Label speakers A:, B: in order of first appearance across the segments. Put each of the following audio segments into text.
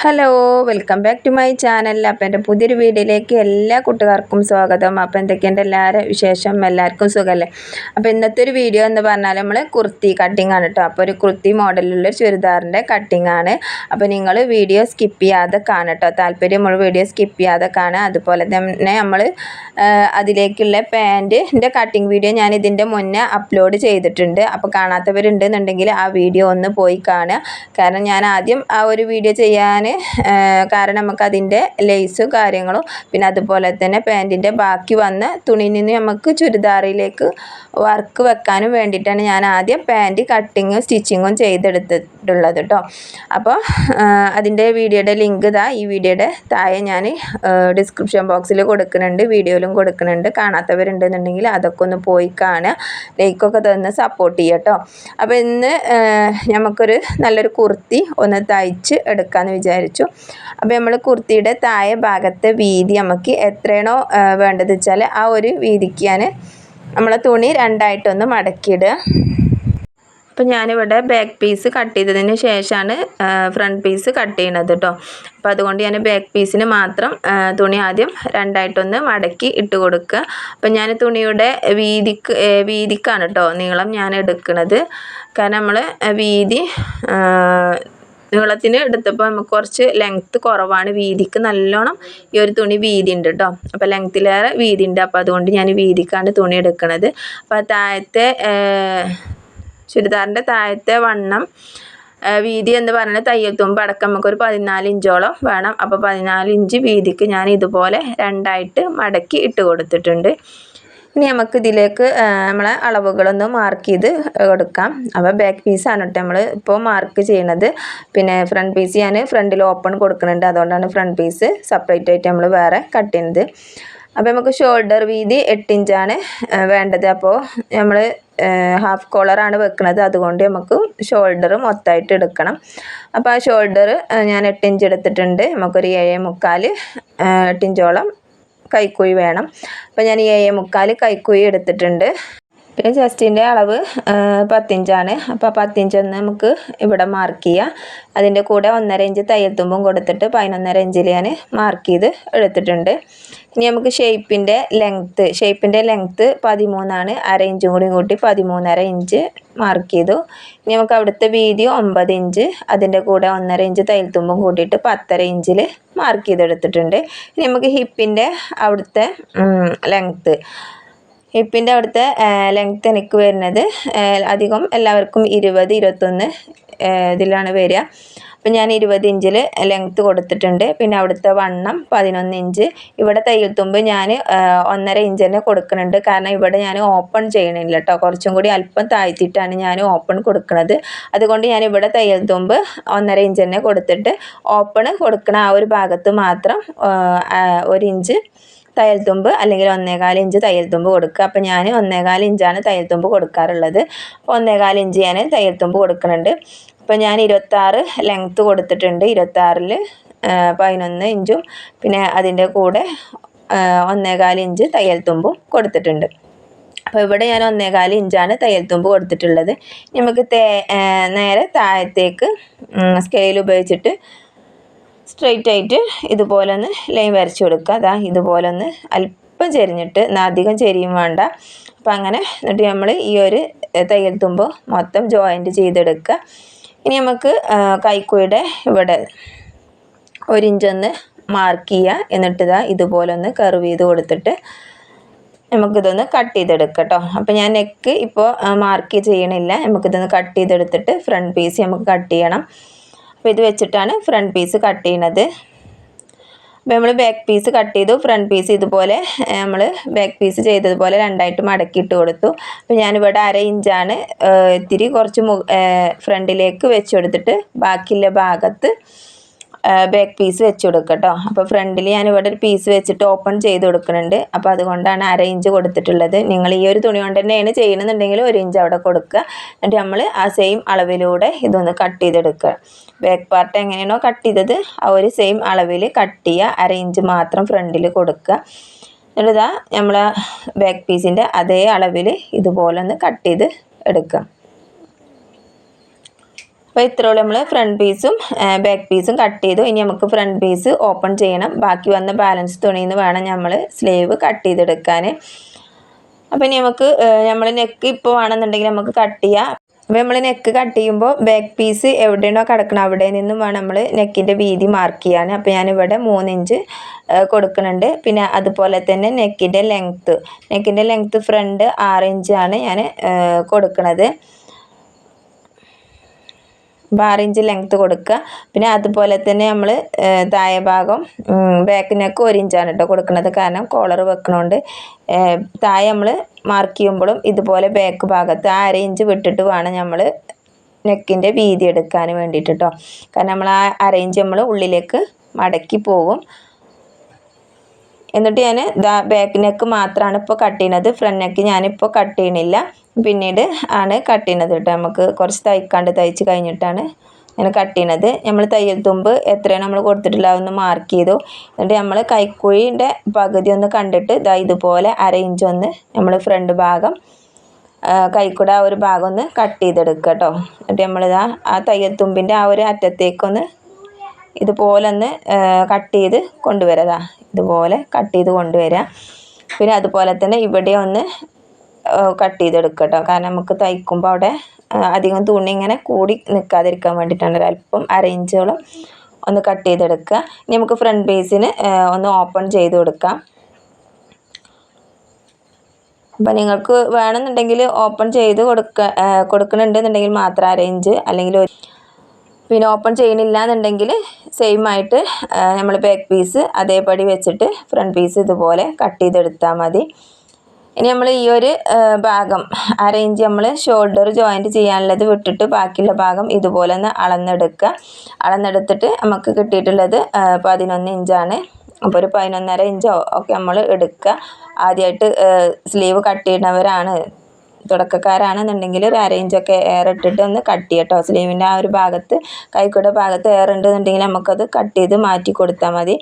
A: Hello welcome back to my channel. അപ്പോൾ എൻ്റെ പുതിയൊരു വീഡിയോയിലേക്ക് എല്ലാ കൂട്ടുകാർക്കും സ്വാഗതം. അപ്പോൾ എന്തൊക്കെയുണ്ട് എല്ലാവരും വിശേഷം? എല്ലാവർക്കും സുഖമല്ലേ? അപ്പോൾ ഇന്നത്തെ ഒരു വീഡിയോ എന്ന് പറഞ്ഞാൽ നമ്മൾ കുർത്തി കട്ടിംഗ് ആണ് കേട്ടോ. അപ്പോൾ ഒരു കുർത്തി മോഡലുള്ള ചുരിദാറിൻ്റെ കട്ടിംഗ് ആണ്. അപ്പോൾ നിങ്ങൾ വീഡിയോ സ്കിപ്പ് ചെയ്യാതെ കാണട്ടോ, താല്പര്യമുള്ള വീഡിയോ സ്കിപ്പ് ചെയ്യാതെ കാണുക. അതുപോലെ തന്നെ നമ്മൾ അതിലേക്കുള്ള പാൻറ്റിൻ്റെ കട്ടിംഗ് വീഡിയോ ഞാൻ ഇതിൻ്റെ മുന്നേ അപ്ലോഡ് ചെയ്തിട്ടുണ്ട്. അപ്പോൾ കാണാത്തവരുണ്ടെന്നുണ്ടെങ്കിൽ ആ വീഡിയോ ഒന്ന് പോയി കാണുക. കാരണം ഞാൻ ആദ്യം ആ ഒരു വീഡിയോ ചെയ്യാൻ കാരണം നമുക്കതിൻ്റെ ലേസും കാര്യങ്ങളും പിന്നെ അതുപോലെ തന്നെ പാൻറ്റിൻ്റെ ബാക്കി വന്ന തുണിയിൽ നിന്ന് നമുക്ക് ചുരിദാറിലേക്ക് വർക്ക് വെക്കാനും വേണ്ടിയിട്ടാണ് ഞാൻ ആദ്യം പാൻറ്റ് കട്ടിങ്ങും സ്റ്റിച്ചിങ്ങും ചെയ്തെടുത്തിട്ടുള്ളത് കേട്ടോ. അപ്പോൾ അതിൻ്റെ വീഡിയോയുടെ ലിങ്ക് ഈ വീഡിയോയുടെ താഴെ ഞാൻ ഡിസ്ക്രിപ്ഷൻ ബോക്സിൽ കൊടുക്കുന്നുണ്ട്, വീഡിയോയിലും കൊടുക്കുന്നുണ്ട്. കാണാത്തവരുണ്ടെന്നുണ്ടെങ്കിൽ അതൊക്കെ ഒന്ന് പോയി കാണുക, ലൈക്കൊക്കെ തന്ന് സപ്പോർട്ട് ചെയ്യുക കേട്ടോ. അപ്പോൾ ഇന്ന് നമുക്കൊരു നല്ലൊരു കുർത്തി ഒന്ന് തയ്ച്ച് എടുക്കാമെന്ന് വിചാരിച്ചു. അപ്പോൾ നമ്മൾ കുർത്തിയുടെ താഴെ ഭാഗത്തെ വീതി നമുക്ക് എത്രയാണോ വേണ്ടത് വെച്ചാൽ ആ ഒരു വീതിക്ക് ഞാൻ നമ്മളെ തുണി രണ്ടായിട്ടൊന്ന് മടക്കിയിടുക. അപ്പോൾ ഞാനിവിടെ ബാക്ക് പീസ് കട്ട് ചെയ്തതിന് ശേഷമാണ് ഫ്രണ്ട് പീസ് കട്ട് ചെയ്യണത് കേട്ടോ. അപ്പോൾ അതുകൊണ്ട് ഞാൻ ബാക്ക് പീസിന് മാത്രം തുണി ആദ്യം രണ്ടായിട്ടൊന്ന് മടക്കി ഇട്ട് കൊടുക്കുക. അപ്പോൾ ഞാൻ തുണിയുടെ വീതിക്കാണ് കേട്ടോ നീളം ഞാൻ എടുക്കുന്നത്. കാരണം നമ്മൾ വീതി നീളത്തിന് എടുത്തപ്പോൾ നമുക്ക് കുറച്ച് ലെങ്ത്ത് കുറവാണ്, വീതിക്ക് നല്ലോണം ഈ ഒരു തുണി വീതി ഉണ്ട് കേട്ടോ. അപ്പോൾ ലെങ്ത്തിലേറെ വീതി ഉണ്ട്. അപ്പോൾ അതുകൊണ്ട് ഞാൻ വീതിക്കാണ് തുണി എടുക്കുന്നത്. അപ്പോൾ താഴത്തെ ചുരിദാറിൻ്റെ താഴത്തെ വണ്ണം വീതി എന്ന് പറയുന്നത് തയ്യൽ തുമ്പ് അടക്കം നമുക്കൊരു 14 ഇഞ്ചോളം വേണം. അപ്പോൾ 14 ഇഞ്ച് വീതിക്ക് ഞാൻ ഇതുപോലെ രണ്ടായിട്ട് മടക്കി ഇട്ട് കൊടുത്തിട്ടുണ്ട്. ഇനി നമുക്ക് ഇതിലേക്ക് നമ്മളെ അളവുകളൊന്ന് മാർക്ക് ചെയ്ത് കൊടുക്കാം. അപ്പോൾ ബാക്ക് പീസാണ് കേട്ടോ നമ്മൾ ഇപ്പോൾ മാർക്ക് ചെയ്യണത്. പിന്നെ ഫ്രണ്ട് പീസ് ഞാൻ ഫ്രണ്ടിൽ ഓപ്പൺ കൊടുക്കുന്നുണ്ട്, അതുകൊണ്ടാണ് ഫ്രണ്ട് പീസ് സെപ്പറേറ്റ് ആയിട്ട് നമ്മൾ വേറെ കട്ട് ചെയ്യുന്നത്. അപ്പോൾ നമുക്ക് ഷോൾഡർ വീതി 8 ഇഞ്ചാണ് വേണ്ടത്. അപ്പോൾ നമ്മൾ ഹാഫ് കോളറാണ് വെക്കുന്നത്, അതുകൊണ്ട് നമുക്ക് ഷോൾഡർ മൊത്തമായിട്ട് എടുക്കണം. അപ്പോൾ ആ ഷോൾഡർ ഞാൻ 8 ഇഞ്ച് എടുത്തിട്ടുണ്ട്. നമുക്കൊരു 7.25 8 ഇഞ്ചോളം കൈക്കുഴി വേണം. അപ്പോൾ ഞാൻ 7.25 കൈക്കുഴി എടുത്തിട്ടുണ്ട്. പിന്നെ ചെസ്റ്റിൻ്റെ അളവ് 10 ഇഞ്ചാണ്. അപ്പോൾ 10 ഇഞ്ചൊന്ന് നമുക്ക് ഇവിടെ മാർക്ക് ചെയ്യാം. അതിൻ്റെ കൂടെ 1.5 ഇഞ്ച് തയ്യൽ തുമ്പും കൊടുത്തിട്ട് 11.5 ഇഞ്ചിൽ ഞാൻ മാർക്ക് ചെയ്ത് എടുത്തിട്ടുണ്ട്. ഇനി നമുക്ക് ഷേപ്പിൻ്റെ ലെങ്ത്ത് 13ആണ്. 1/2 ഇഞ്ചും കൂടി കൂട്ടി 13.5 ഇഞ്ച് മാർക്ക് ചെയ്തു. ഇനി നമുക്ക് അവിടുത്തെ വീതി 9 ഇഞ്ച്, അതിൻ്റെ കൂടെ 1.5 ഇഞ്ച് തയ്യൽ തുമ്പും കൂട്ടിയിട്ട് 10.5 ഇഞ്ചിൽ മാർക്ക് ചെയ്തെടുത്തിട്ടുണ്ട്. ഇനി നമുക്ക് ഹിപ്പിൻ്റെ അവിടുത്തെ അവിടുത്തെ ലെങ്ത്ത് എനിക്ക് വരുന്നത് അധികം എല്ലാവർക്കും 20-21 ഇതിലാണ് വരിക. അപ്പോൾ ഞാൻ 20 ഇഞ്ചിൽ ലെങ്ത്ത് കൊടുത്തിട്ടുണ്ട്. പിന്നെ അവിടുത്തെ വണ്ണം 11 ഇഞ്ച്. ഇവിടെ തയ്യൽ തുമ്പ് ഞാൻ 1.5 ഇഞ്ച് തന്നെ കൊടുക്കുന്നുണ്ട്. കാരണം ഇവിടെ ഞാൻ ഓപ്പൺ ചെയ്യണില്ല കേട്ടോ, കുറച്ചും കൂടി അല്പം താഴ്ത്തിയിട്ടാണ് ഞാൻ ഓപ്പൺ കൊടുക്കുന്നത്. അതുകൊണ്ട് ഞാൻ ഇവിടെ തയ്യൽ തുമ്പ് 1.5 ഇഞ്ച് തന്നെ കൊടുത്തിട്ട് ഓപ്പൺ കൊടുക്കണ ആ ഒരു ഭാഗത്ത് മാത്രം 1 ഇഞ്ച് തയ്യൽ തുമ്പ് അല്ലെങ്കിൽ 1.25 ഇഞ്ച് തയ്യൽ തുമ്പ് കൊടുക്കുക. അപ്പോൾ ഞാൻ 1.25 ഇഞ്ചാണ് തയ്യൽ തുമ്പ് കൊടുക്കാറുള്ളത്. അപ്പോൾ 1.25 ഇഞ്ച് ഞാൻ തയ്യൽ തുമ്പ് കൊടുക്കുന്നുണ്ട്. അപ്പോൾ ഞാൻ 26 ലെങ്ത്ത് കൊടുത്തിട്ടുണ്ട്. 26ൽ 11 ഇഞ്ചും പിന്നെ അതിൻ്റെ കൂടെ 1.25 ഇഞ്ച് തയ്യൽ തുമ്പും കൊടുത്തിട്ടുണ്ട്. അപ്പോൾ ഇവിടെ ഞാൻ 1.25 ഇഞ്ചാണ് തയ്യൽ തുമ്പ് കൊടുത്തിട്ടുള്ളത്. നമുക്ക് നേരെ താഴത്തേക്ക് സ്കെയിൽ ഉപയോഗിച്ചിട്ട് സ്ട്രെയിറ്റ് ആയിട്ട് ഇതുപോലെ ഒന്ന് ലൈൻ വരച്ച് കൊടുക്കുക. ഇതുപോലെ ഒന്ന് അല്പം ചെരിഞ്ഞിട്ട്, അധികം ചെരിയും വേണ്ട. അപ്പോൾ അങ്ങനെ എന്നിട്ട് നമ്മൾ ഈ ഒരു തയ്യൽ തുമ്പ് മൊത്തം ജോയിൻറ്റ് ചെയ്തെടുക്കുക. ഇനി നമുക്ക് കൈക്കുഴിയുടെ ഇവിടെ 1 ഇഞ്ചൊന്ന് മാർക്ക് ചെയ്യുക. എന്നിട്ട് ഇതുപോലെ ഒന്ന് കർവ് ചെയ്ത് കൊടുത്തിട്ട് നമുക്കിതൊന്ന് കട്ട് ചെയ്തെടുക്കാം കേട്ടോ. അപ്പോൾ ഞാൻ നെക്ക് ഇപ്പോൾ മാർക്ക് ചെയ്യണില്ല, നമുക്കിതൊന്ന് കട്ട് ചെയ്തെടുത്തിട്ട് ഫ്രണ്ട് പീസ് നമുക്ക് കട്ട് ചെയ്യണം. അപ്പോൾ ഇത് വെച്ചിട്ടാണ് ഫ്രണ്ട് പീസ് കട്ട് ചെയ്യണത്. അപ്പോൾ നമ്മൾ ബാക്ക് പീസ് കട്ട് ചെയ്തു. ഫ്രണ്ട് പീസ് ഇതുപോലെ നമ്മൾ ബാക്ക് പീസ് ചെയ്തതുപോലെ രണ്ടായിട്ട് മടക്കിയിട്ട് കൊടുത്തു. അപ്പോൾ ഞാനിവിടെ 1/2 ഇഞ്ചാണ് ഇത്തിരി കുറച്ച് ഫ്രണ്ടിലേക്ക് വെച്ച് കൊടുത്തിട്ട് ബാക്കിയുള്ള ഭാഗത്ത് ബാക്ക് പീസ് വെച്ച് കൊടുക്കുക കേട്ടോ. അപ്പോൾ ഫ്രണ്ടിൽ ഞാനിവിടെ ഒരു പീസ് വെച്ചിട്ട് ഓപ്പൺ ചെയ്ത് കൊടുക്കുന്നുണ്ട്. അപ്പോൾ അതുകൊണ്ടാണ് 1/2 ഇഞ്ച് കൊടുത്തിട്ടുള്ളത്. നിങ്ങൾ ഈ ഒരു തുണി കൊണ്ട് തന്നെയാണ് ചെയ്യണമെന്നുണ്ടെങ്കിൽ 1 ഇഞ്ച് അവിടെ കൊടുക്കുക. എന്നിട്ട് നമ്മൾ ആ സെയിം അളവിലൂടെ ഇതൊന്ന് കട്ട് ചെയ്തെടുക്കുക. ബാക്ക് പാർട്ട് എങ്ങനെയാണോ കട്ട് ചെയ്തത് ആ ഒരു സെയിം അളവിൽ കട്ട് ചെയ്യുക. 1/2 ഇഞ്ച് മാത്രം ഫ്രണ്ടിൽ കൊടുക്കുക. എന്നിട്ട് നമ്മൾ ബാക്ക് പീസിൻ്റെ അതേ അളവിൽ ഇതുപോലെ ഒന്ന് കട്ട് ചെയ്ത് എടുക്കുക. അപ്പോൾ ഇത്രയുള്ള നമ്മൾ ഫ്രണ്ട് പീസും ബാക്ക് പീസും കട്ട് ചെയ്തു. ഇനി നമുക്ക് ഫ്രണ്ട് പീസ് ഓപ്പൺ ചെയ്യണം. ബാക്കി വന്ന ബാലൻസ് തുണിയിൽ നിന്ന് വേണം നമ്മൾ സ്ലീവ് കട്ട് ചെയ്തെടുക്കാൻ. അപ്പോൾ ഇനി നമുക്ക് നമ്മൾ നെക്ക് ഇപ്പോൾ വേണമെന്നുണ്ടെങ്കിൽ നമുക്ക് കട്ട് ചെയ്യാം. അപ്പോൾ നമ്മൾ നെക്ക് കട്ട് ചെയ്യുമ്പോൾ ബാക്ക് പീസ് എവിടെയാണോ കിടക്കണം അവിടെ നിന്നും വേണം നമ്മൾ നെക്കിൻ്റെ വീതി മാർക്ക് ചെയ്യാൻ. അപ്പോൾ ഞാനിവിടെ 3 ഇഞ്ച് കൊടുക്കുന്നുണ്ട്. പിന്നെ അതുപോലെ തന്നെ നെക്കിൻ്റെ ലെങ്ത്ത് ഫ്രണ്ട് 6 ഇഞ്ചാണ് ഞാൻ കൊടുക്കുന്നത്. 6 ഇഞ്ച് ലെങ്ത്ത് കൊടുക്കുക. പിന്നെ അതുപോലെ തന്നെ നമ്മൾ താഴെ ഭാഗം ബാക്ക് നെക്ക് 1 ഇഞ്ചാണ് കേട്ടോ കൊടുക്കുന്നത്. കാരണം കോളർ വെക്കണോണ്ട് താഴെ നമ്മൾ മാർക്ക് ചെയ്യുമ്പോഴും ഇതുപോലെ ബാക്ക് ഭാഗത്ത് 1/2 ഇഞ്ച് വിട്ടിട്ട് വേണം നമ്മൾ നെക്കിൻ്റെ വീതി എടുക്കാൻ വേണ്ടിയിട്ട് കേട്ടോ. കാരണം നമ്മൾ ആ 1/2 ഇഞ്ച് നമ്മൾ ഉള്ളിലേക്ക് മടക്കി പോകും. എന്നിട്ട് ഞാൻ ബാക്ക് നെക്ക് മാത്രമാണ് ഇപ്പോൾ കട്ട് ചെയ്യുന്നത്. ഫ്രണ്ട് നെക്ക് ഞാനിപ്പോൾ കട്ട് ചെയ്യണില്ല, പിന്നീട് ആണ് കട്ട് ചെയ്യുന്നത് കേട്ടോ. നമുക്ക് കുറച്ച് തയ്ച്ച് കഴിഞ്ഞിട്ടാണ് ഞാൻ കട്ട് ചെയ്യുന്നത്. നമ്മൾ തയ്യൽ തുമ്പ് എത്രയാണ് നമ്മൾ കൊടുത്തിട്ടില്ല അതൊന്ന് മാർക്ക് ചെയ്തു. എന്നിട്ട് നമ്മൾ കൈക്കുഴിൻ്റെ പകുതി ഒന്ന് കണ്ടിട്ട് ഇതുപോലെ 1/2 ഇഞ്ച് ഒന്ന് നമ്മൾ ഫ്രണ്ട് ഭാഗം കൈക്കുട ആ ഒരു ഭാഗം ഒന്ന് കട്ട് ചെയ്തെടുക്കുക കേട്ടോ. എന്നിട്ട് നമ്മളിതാ ആ തയ്യൽ തുമ്പിൻ്റെ ആ ഒരു അറ്റത്തേക്കൊന്ന് ഇതുപോലെ ഒന്ന് കട്ട് ചെയ്ത് കൊണ്ടുവരാം. ഇതുപോലെ കട്ട് ചെയ്ത് കൊണ്ടുവരാം. പിന്നെ അതുപോലെ തന്നെ ഇവിടെ ഒന്ന് കട്ട് ചെയ്തെടുക്കുക കേട്ടോ. കാരണം നമുക്ക് തയ്ക്കുമ്പോൾ അവിടെ അധികം തുണി ഇങ്ങനെ കൂടി നിൽക്കാതിരിക്കാൻ വേണ്ടിയിട്ടാണ്. ഒരല്പം 1/2 ഇഞ്ചോളം ഒന്ന് കട്ട് ചെയ്തെടുക്കുക. ഇനി നമുക്ക് ഫ്രണ്ട് പീസിന് ഒന്ന് ഓപ്പൺ ചെയ്ത് കൊടുക്കാം. അപ്പോൾ നിങ്ങൾക്ക് വേണമെന്നുണ്ടെങ്കിൽ ഓപ്പൺ ചെയ്ത് കൊടുക്കണമെന്നുണ്ടെങ്കിൽ മാത്രം 1/2 ഇഞ്ച്, അല്ലെങ്കിൽ പിന്നെ ഓപ്പൺ ചെയ്യണില്ല എന്നുണ്ടെങ്കിൽ സെയിം ആയിട്ട് നമ്മൾ ബാക്ക് പീസ് അതേപടി വെച്ചിട്ട് ഫ്രണ്ട് പീസ് ഇതുപോലെ കട്ട് ചെയ്തെടുത്താൽ മതി. ഇനി നമ്മൾ ഈ ഒരു ഭാഗം 1/2 ഇഞ്ച് നമ്മൾ ഷോൾഡർ ജോയിൻറ്റ് ചെയ്യാനുള്ളത് വിട്ടിട്ട് ബാക്കിയുള്ള ഭാഗം ഇതുപോലെ ഒന്ന് അളന്നെടുത്തിട്ട് നമുക്ക് കിട്ടിയിട്ടുള്ളത് 11 ഇഞ്ചാണ്. അപ്പോൾ ഒരു 11.5 ഇഞ്ചോ ഒക്കെ നമ്മൾ എടുക്കുക. ആദ്യമായിട്ട് സ്ലീവ് കട്ട് ചെയ്യുന്നവരാണ്, തുടക്കക്കാരാണെന്നുണ്ടെങ്കിൽ ഒരു 1/2 ഇഞ്ചൊക്കെ എയർ ഇട്ടിട്ട് ഒന്ന് കട്ട് ചെയ്യട്ടോ. സ്ലീവിൻ്റെ ആ ഒരു ഭാഗത്ത് കൈക്കുട ഭാഗത്ത് എയർ ഉണ്ടെന്നുണ്ടെങ്കിൽ നമുക്കത് കട്ട് ചെയ്ത് മാറ്റി കൊടുത്താൽ മതി.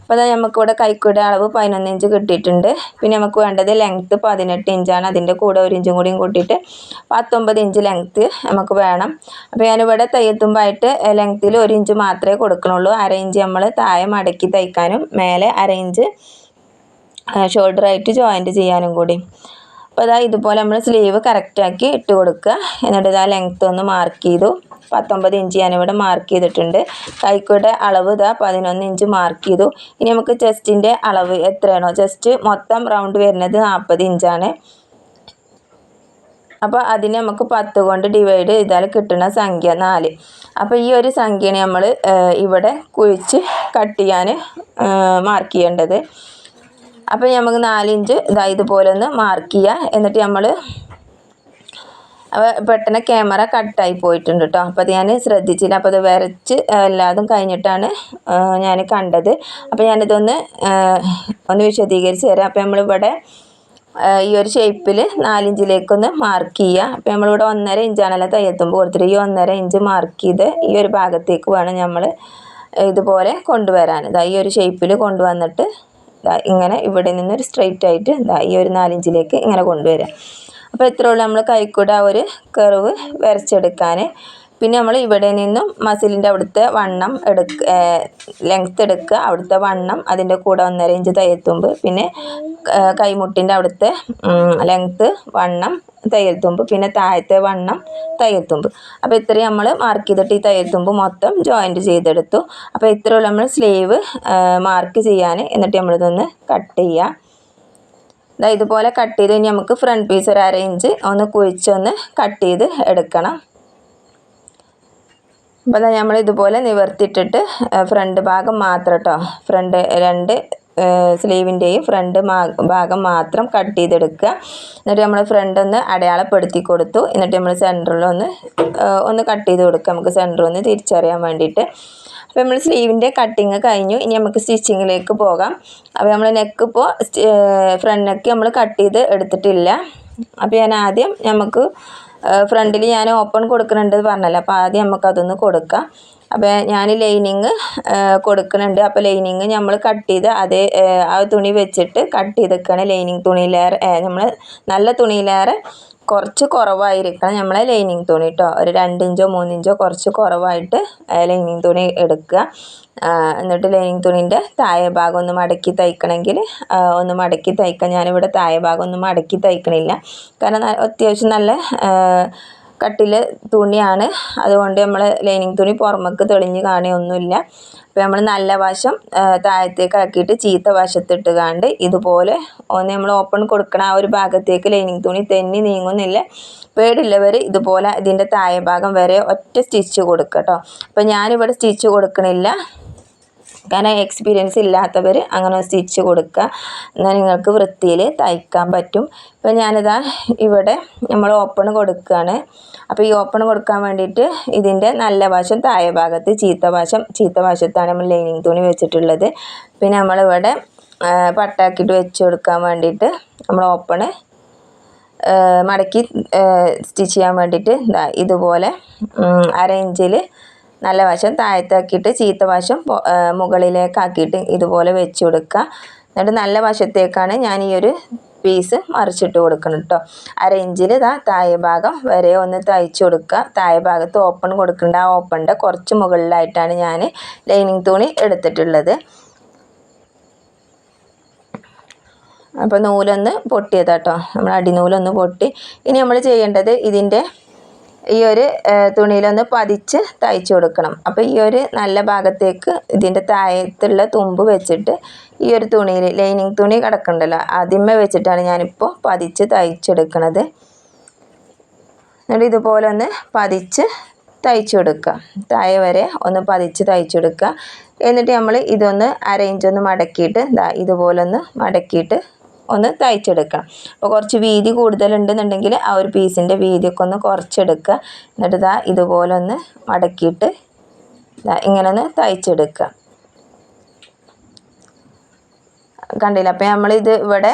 A: അപ്പോൾ അത് നമുക്കിവിടെ കൈക്കുട അളവ് 11 ഇഞ്ച് കിട്ടിയിട്ടുണ്ട്. പിന്നെ നമുക്ക് വേണ്ടത് ലെങ്ത്ത് 18 ഇഞ്ചാണ്. അതിൻ്റെ കൂടെ 1 ഇഞ്ചും കൂടിയും കൂട്ടിയിട്ട് 19 ഇഞ്ച് ലെങ്ത്ത് നമുക്ക് വേണം. അപ്പോൾ ഞാനിവിടെ തയ്യത്തുമ്പായിട്ട് ലെങ്ത്തിൽ 1 ഇഞ്ച് മാത്രമേ കൊടുക്കണുള്ളൂ. 1/2 ഇഞ്ച് നമ്മൾ താഴെ മടക്കി തയ്ക്കാനും മേലെ 1/2 ഇഞ്ച് ഷോൾഡറായിട്ട് ജോയിൻറ്റ് ചെയ്യാനും കൂടി. അപ്പോൾ അതാ ഇതുപോലെ നമ്മൾ സ്ലീവ് കറക്റ്റാക്കി ഇട്ട് കൊടുക്കുക. എന്നിട്ട് ഇതാ ലെങ്ത്ത് ഒന്ന് മാർക്ക് ചെയ്തു. 19 ഇഞ്ച് ഞാനിവിടെ മാർക്ക് ചെയ്തിട്ടുണ്ട്. കൈക്കുടെ അളവ് ഇതാ 11 ഇഞ്ച് മാർക്ക് ചെയ്തു. ഇനി നമുക്ക് ചെസ്റ്റിൻ്റെ അളവ് എത്രയാണോ, ചെസ്റ്റ് മൊത്തം റൗണ്ട് വരുന്നത് 40 ഇഞ്ചാണ്. അപ്പോൾ അതിനെ നമുക്ക് 10 കൊണ്ട് ഡിവൈഡ് ചെയ്താൽ കിട്ടുന്ന സംഖ്യ 4. അപ്പോൾ ഈ ഒരു സംഖ്യയാണ് നമ്മൾ ഇവിടെ കുഴിച്ച് കട്ട് ചെയ്യാൻ മാർക്ക് ചെയ്യേണ്ടത്. അപ്പോൾ നമുക്ക് 4 ഇഞ്ച് ഇതുപോലെ ഒന്ന് മാർക്ക് ചെയ്യുക. എന്നിട്ട് നമ്മൾ പെട്ടെന്ന് ക്യാമറ കട്ടായി പോയിട്ടുണ്ട് കേട്ടോ. അപ്പോൾ അത് ഞാൻ ശ്രദ്ധിച്ചില്ല. അപ്പോൾ അത് വരച്ച് എല്ലാതും കഴിഞ്ഞിട്ടാണ് ഞാൻ കണ്ടത്. അപ്പോൾ ഞാനിതൊന്ന് വിശദീകരിച്ച് തരാം. അപ്പോൾ നമ്മളിവിടെ ഈ ഒരു ഷേപ്പിൽ 4 ഇഞ്ചിലേക്കൊന്ന് മാർക്ക് ചെയ്യുക. അപ്പോൾ നമ്മളിവിടെ 1.5 ഇഞ്ചാണല്ലോ തയ്യത്തുമ്പ് കൊടുത്തിട്ട് ഈ 1.5 ഇഞ്ച് മാർക്ക് ചെയ്ത് ഈ ഒരു ഭാഗത്തേക്ക് വേണം നമ്മൾ ഇതുപോലെ കൊണ്ടുവരാൻ. ഈ ഒരു ഷേപ്പിൽ കൊണ്ടുവന്നിട്ട് ഇങ്ങനെ ഇവിടെ നിന്നൊരു സ്ട്രെയിറ്റ് ആയിട്ട് ഈ ഒരു 4 ഇഞ്ചിലേക്ക് ഇങ്ങനെ കൊണ്ടുവരാം. അപ്പോൾ ഇത്രയുള്ള നമ്മൾ കൈക്കുട ഒരു കർവ് വരച്ചെടുക്കാൻ. പിന്നെ നമ്മൾ ഇവിടെ നിന്നും മസിലിൻ്റെ അവിടുത്തെ വണ്ണം ലെങ്ത്ത് എടുക്കുക, അവിടുത്തെ വണ്ണം, അതിൻ്റെ കൂടെ 1.5 ഇഞ്ച് തയ്യൽത്തുമ്പ്, പിന്നെ കൈമുട്ടിൻ്റെ അവിടുത്തെ ലെങ്ത്ത് വണ്ണം തയ്യൽത്തുമ്പ്, പിന്നെ താഴത്തെ വണ്ണം തയ്യൽത്തുമ്പ്. അപ്പോൾ ഇത്രയും നമ്മൾ മാർക്ക് ചെയ്തിട്ട് ഈ തയ്യൽത്തുമ്പ് മൊത്തം ജോയിൻറ്റ് ചെയ്തെടുത്തു. അപ്പോൾ ഇത്രയുള്ള നമ്മൾ സ്ലീവ് മാർക്ക് ചെയ്യാൻ. എന്നിട്ട് നമ്മളിതൊന്ന് കട്ട് ചെയ്യുക. ഇതുപോലെ കട്ട് ചെയ്ത് ഇനി നമുക്ക് ഫ്രണ്ട് പീസ് ഒരു 1/2 ഇഞ്ച് ഒന്ന് കുഴിച്ചൊന്ന് കട്ട് ചെയ്ത് എടുക്കണം. അപ്പോൾ നമ്മൾ ഇതുപോലെ നിവർത്തിയിട്ടിട്ട് ഫ്രണ്ട് ഭാഗം മാത്രം കേട്ടോ, ഫ്രണ്ട് 2 സ്ലീവിൻ്റെയും ഫ്രണ്ട് ഭാഗം മാത്രം കട്ട് ചെയ്തെടുക്കുക. എന്നിട്ട് നമ്മൾ ഫ്രണ്ട് ഒന്ന് അടയാളപ്പെടുത്തി കൊടുത്തു. എന്നിട്ട് നമ്മൾ സെൻറ്ററിൽ ഒന്ന് കട്ട് ചെയ്ത് കൊടുക്കുക, നമുക്ക് സെൻറ്റർ ഒന്ന് തിരിച്ചറിയാൻ വേണ്ടിയിട്ട്. അപ്പോൾ നമ്മൾ സ്ലീവിൻ്റെ കട്ടിങ് കഴിഞ്ഞു. ഇനി നമുക്ക് സ്റ്റിച്ചിങ്ങിലേക്ക് പോകാം. അപ്പോൾ നമ്മൾ നെക്ക് ഇപ്പോൾ ഫ്രണ്ട് നെക്ക് നമ്മൾ കട്ട് ചെയ്ത് എടുത്തിട്ടില്ല. അപ്പോൾ ഞാൻ ആദ്യം നമുക്ക് ഫ്രണ്ടിൽ ഞാൻ ഓപ്പൺ കൊടുക്കുന്നുണ്ട് പറഞ്ഞല്ലോ. അപ്പോൾ ആദ്യം നമുക്കതൊന്ന് കൊടുക്കാം. അപ്പോൾ ഞാൻ ലൈനിങ് കൊടുക്കുന്നുണ്ട്. അപ്പോൾ ലൈനിങ് നമ്മൾ കട്ട് ചെയ്ത് ആ തുണി വെച്ചിട്ട് കട്ട് ചെയ്തൊക്കെയാണ്. ലൈനിങ് തുണിയിലേറെ നമ്മൾ നല്ല തുണിയിലേറെ കുറച്ച് കുറവായിരിക്കണം നമ്മളെ ലൈനിങ് തുണി കേട്ടോ. ഒരു 2 ഇഞ്ചോ 3 ഇഞ്ചോ കുറച്ച് കുറവായിട്ട് ലൈനിങ് തുണി എടുക്കുക. എന്നിട്ട് ലൈനിങ് തുണീൻ്റെ താഴെ ഭാഗം ഒന്ന് മടക്കി തയ്ക്കണമെങ്കിൽ ഒന്ന് മടക്കി തയ്ക്കാം. ഞാനിവിടെ താഴെ ഭാഗം ഒന്നും മടക്കി തയ്ക്കണില്ല, കാരണം അത്യാവശ്യം നല്ല കട്ടിൽ തുണിയാണ്. അതുകൊണ്ട് നമ്മൾ ലൈനിങ് തുണി പുറമേക്ക് തെളിഞ്ഞ് കാണുകയൊന്നുമില്ല. അപ്പോൾ നമ്മൾ നല്ല വശം താഴത്തേക്ക് ആക്കിയിട്ട് ചീത്ത വശത്തിട്ട് കാണ്ട് ഇതുപോലെ ഒന്ന് നമ്മൾ ഓപ്പൺ കൊടുക്കണം. ആ ഒരു ഭാഗത്തേക്ക് ലൈനിങ് തുണി തെന്നി നീങ്ങുന്നില്ല പേടിയുള്ളവർ ഇതുപോലെ ഇതിൻ്റെ താഴെ ഭാഗം വരെ ഒറ്റ സ്റ്റിച്ച് കൊടുക്കുക കേട്ടോ. അപ്പോൾ ഞാനിവിടെ സ്റ്റിച്ച് കൊടുക്കണില്ല, കാരണം എക്സ്പീരിയൻസ് ഇല്ലാത്തവർ അങ്ങനെ സ്റ്റിച്ച് കൊടുക്കുക, എന്നാൽ നിങ്ങൾക്ക് വൃത്തിയിൽ തയ്ക്കാൻ പറ്റും. ഇപ്പോൾ ഞാനിതാ ഇവിടെ നമ്മൾ ഓപ്പൺ കൊടുക്കുകയാണ്. അപ്പോൾ ഈ ഓപ്പൺ കൊടുക്കാൻ വേണ്ടിയിട്ട് ഇതിൻ്റെ നല്ല വശം താഴെ ഭാഗത്ത്, ചീത്ത വശത്താണ് നമ്മൾ ലൈനിങ് തുണി വെച്ചിട്ടുള്ളത്. പിന്നെ നമ്മളിവിടെ പട്ടാക്കിയിട്ട് വെച്ച് കൊടുക്കാൻ വേണ്ടിയിട്ട് നമ്മൾ ഓപ്പണ് മടക്കി സ്റ്റിച്ച് ചെയ്യാൻ വേണ്ടിയിട്ട് ഇതുപോലെ 1/2 ഇഞ്ചിൽ നല്ല വശം താഴത്താക്കിയിട്ട് ചീത്ത വശം മുകളിലേക്കാക്കിയിട്ട് ഇതുപോലെ വെച്ച് കൊടുക്കുക. എന്നിട്ട് നല്ല വശത്തേക്കാണ് ഞാൻ ഈ ഒരു പീസ് മറിച്ചിട്ട് കൊടുക്കണം കേട്ടോ. 1/2 ഇഞ്ചിൽ താഴെ ഭാഗം വരെ ഒന്ന് തയ്ച്ച് കൊടുക്കുക. താഴെ ഭാഗത്ത് ഓപ്പൺ കൊടുക്കേണ്ട, ആ ഓപ്പണിൻ്റെ കുറച്ച് മുകളിലായിട്ടാണ് ഞാൻ ലൈനിങ് തുണി എടുത്തിട്ടുള്ളത്. അപ്പോൾ നൂലൊന്ന് പൊട്ടിയതാട്ടോ, നമ്മൾ അടിനൂലൊന്ന് പൊട്ടി. ഇനി നമ്മൾ ചെയ്യേണ്ടത് ഇതിൻ്റെ ഈ ഒരു തുണിയിലൊന്ന് പതിച്ച് തയ്ച്ച് കൊടുക്കണം. അപ്പോൾ ഈ ഒരു നല്ല ഭാഗത്തേക്ക് ഇതിൻ്റെ താഴത്തുള്ള തുമ്പ് വെച്ചിട്ട് ഈ ഒരു തുണിയിൽ ലൈനിങ് തുണി കിടക്കണ്ടല്ലോ അതിന്മേൽ വെച്ചിട്ടാണ് ഞാനിപ്പോൾ പതിച്ച് തയ്ച്ചെടുക്കുന്നത്. എന്നിട്ട് ഇതുപോലെ ഒന്ന് പതിച്ച് തയ്ച്ചു കൊടുക്കുക, താഴെ വരെ ഒന്ന് പതിച്ച് തയ്ച്ചു കൊടുക്കുക. എന്നിട്ട് നമ്മൾ ഇതൊന്ന് 1/2 ഇഞ്ച് ഒന്ന് മടക്കിയിട്ട് ഇതുപോലെ ഒന്ന് മടക്കിയിട്ട് ഒന്ന് തയ്ച്ചെടുക്കണം. അപ്പോൾ കുറച്ച് വീതി കൂടുതലുണ്ടെന്നുണ്ടെങ്കിൽ ആ ഒരു പീസിൻ്റെ വീതിയൊക്കെ ഒന്ന് കുറച്ചെടുക്കുക. എന്നിട്ട് ഇതുപോലെ ഒന്ന് മടക്കിയിട്ട് ഇങ്ങനെ ഒന്ന് തയ്ച്ചെടുക്കുക. കണ്ടില്ല? അപ്പോൾ നമ്മളിത് ഇവിടെ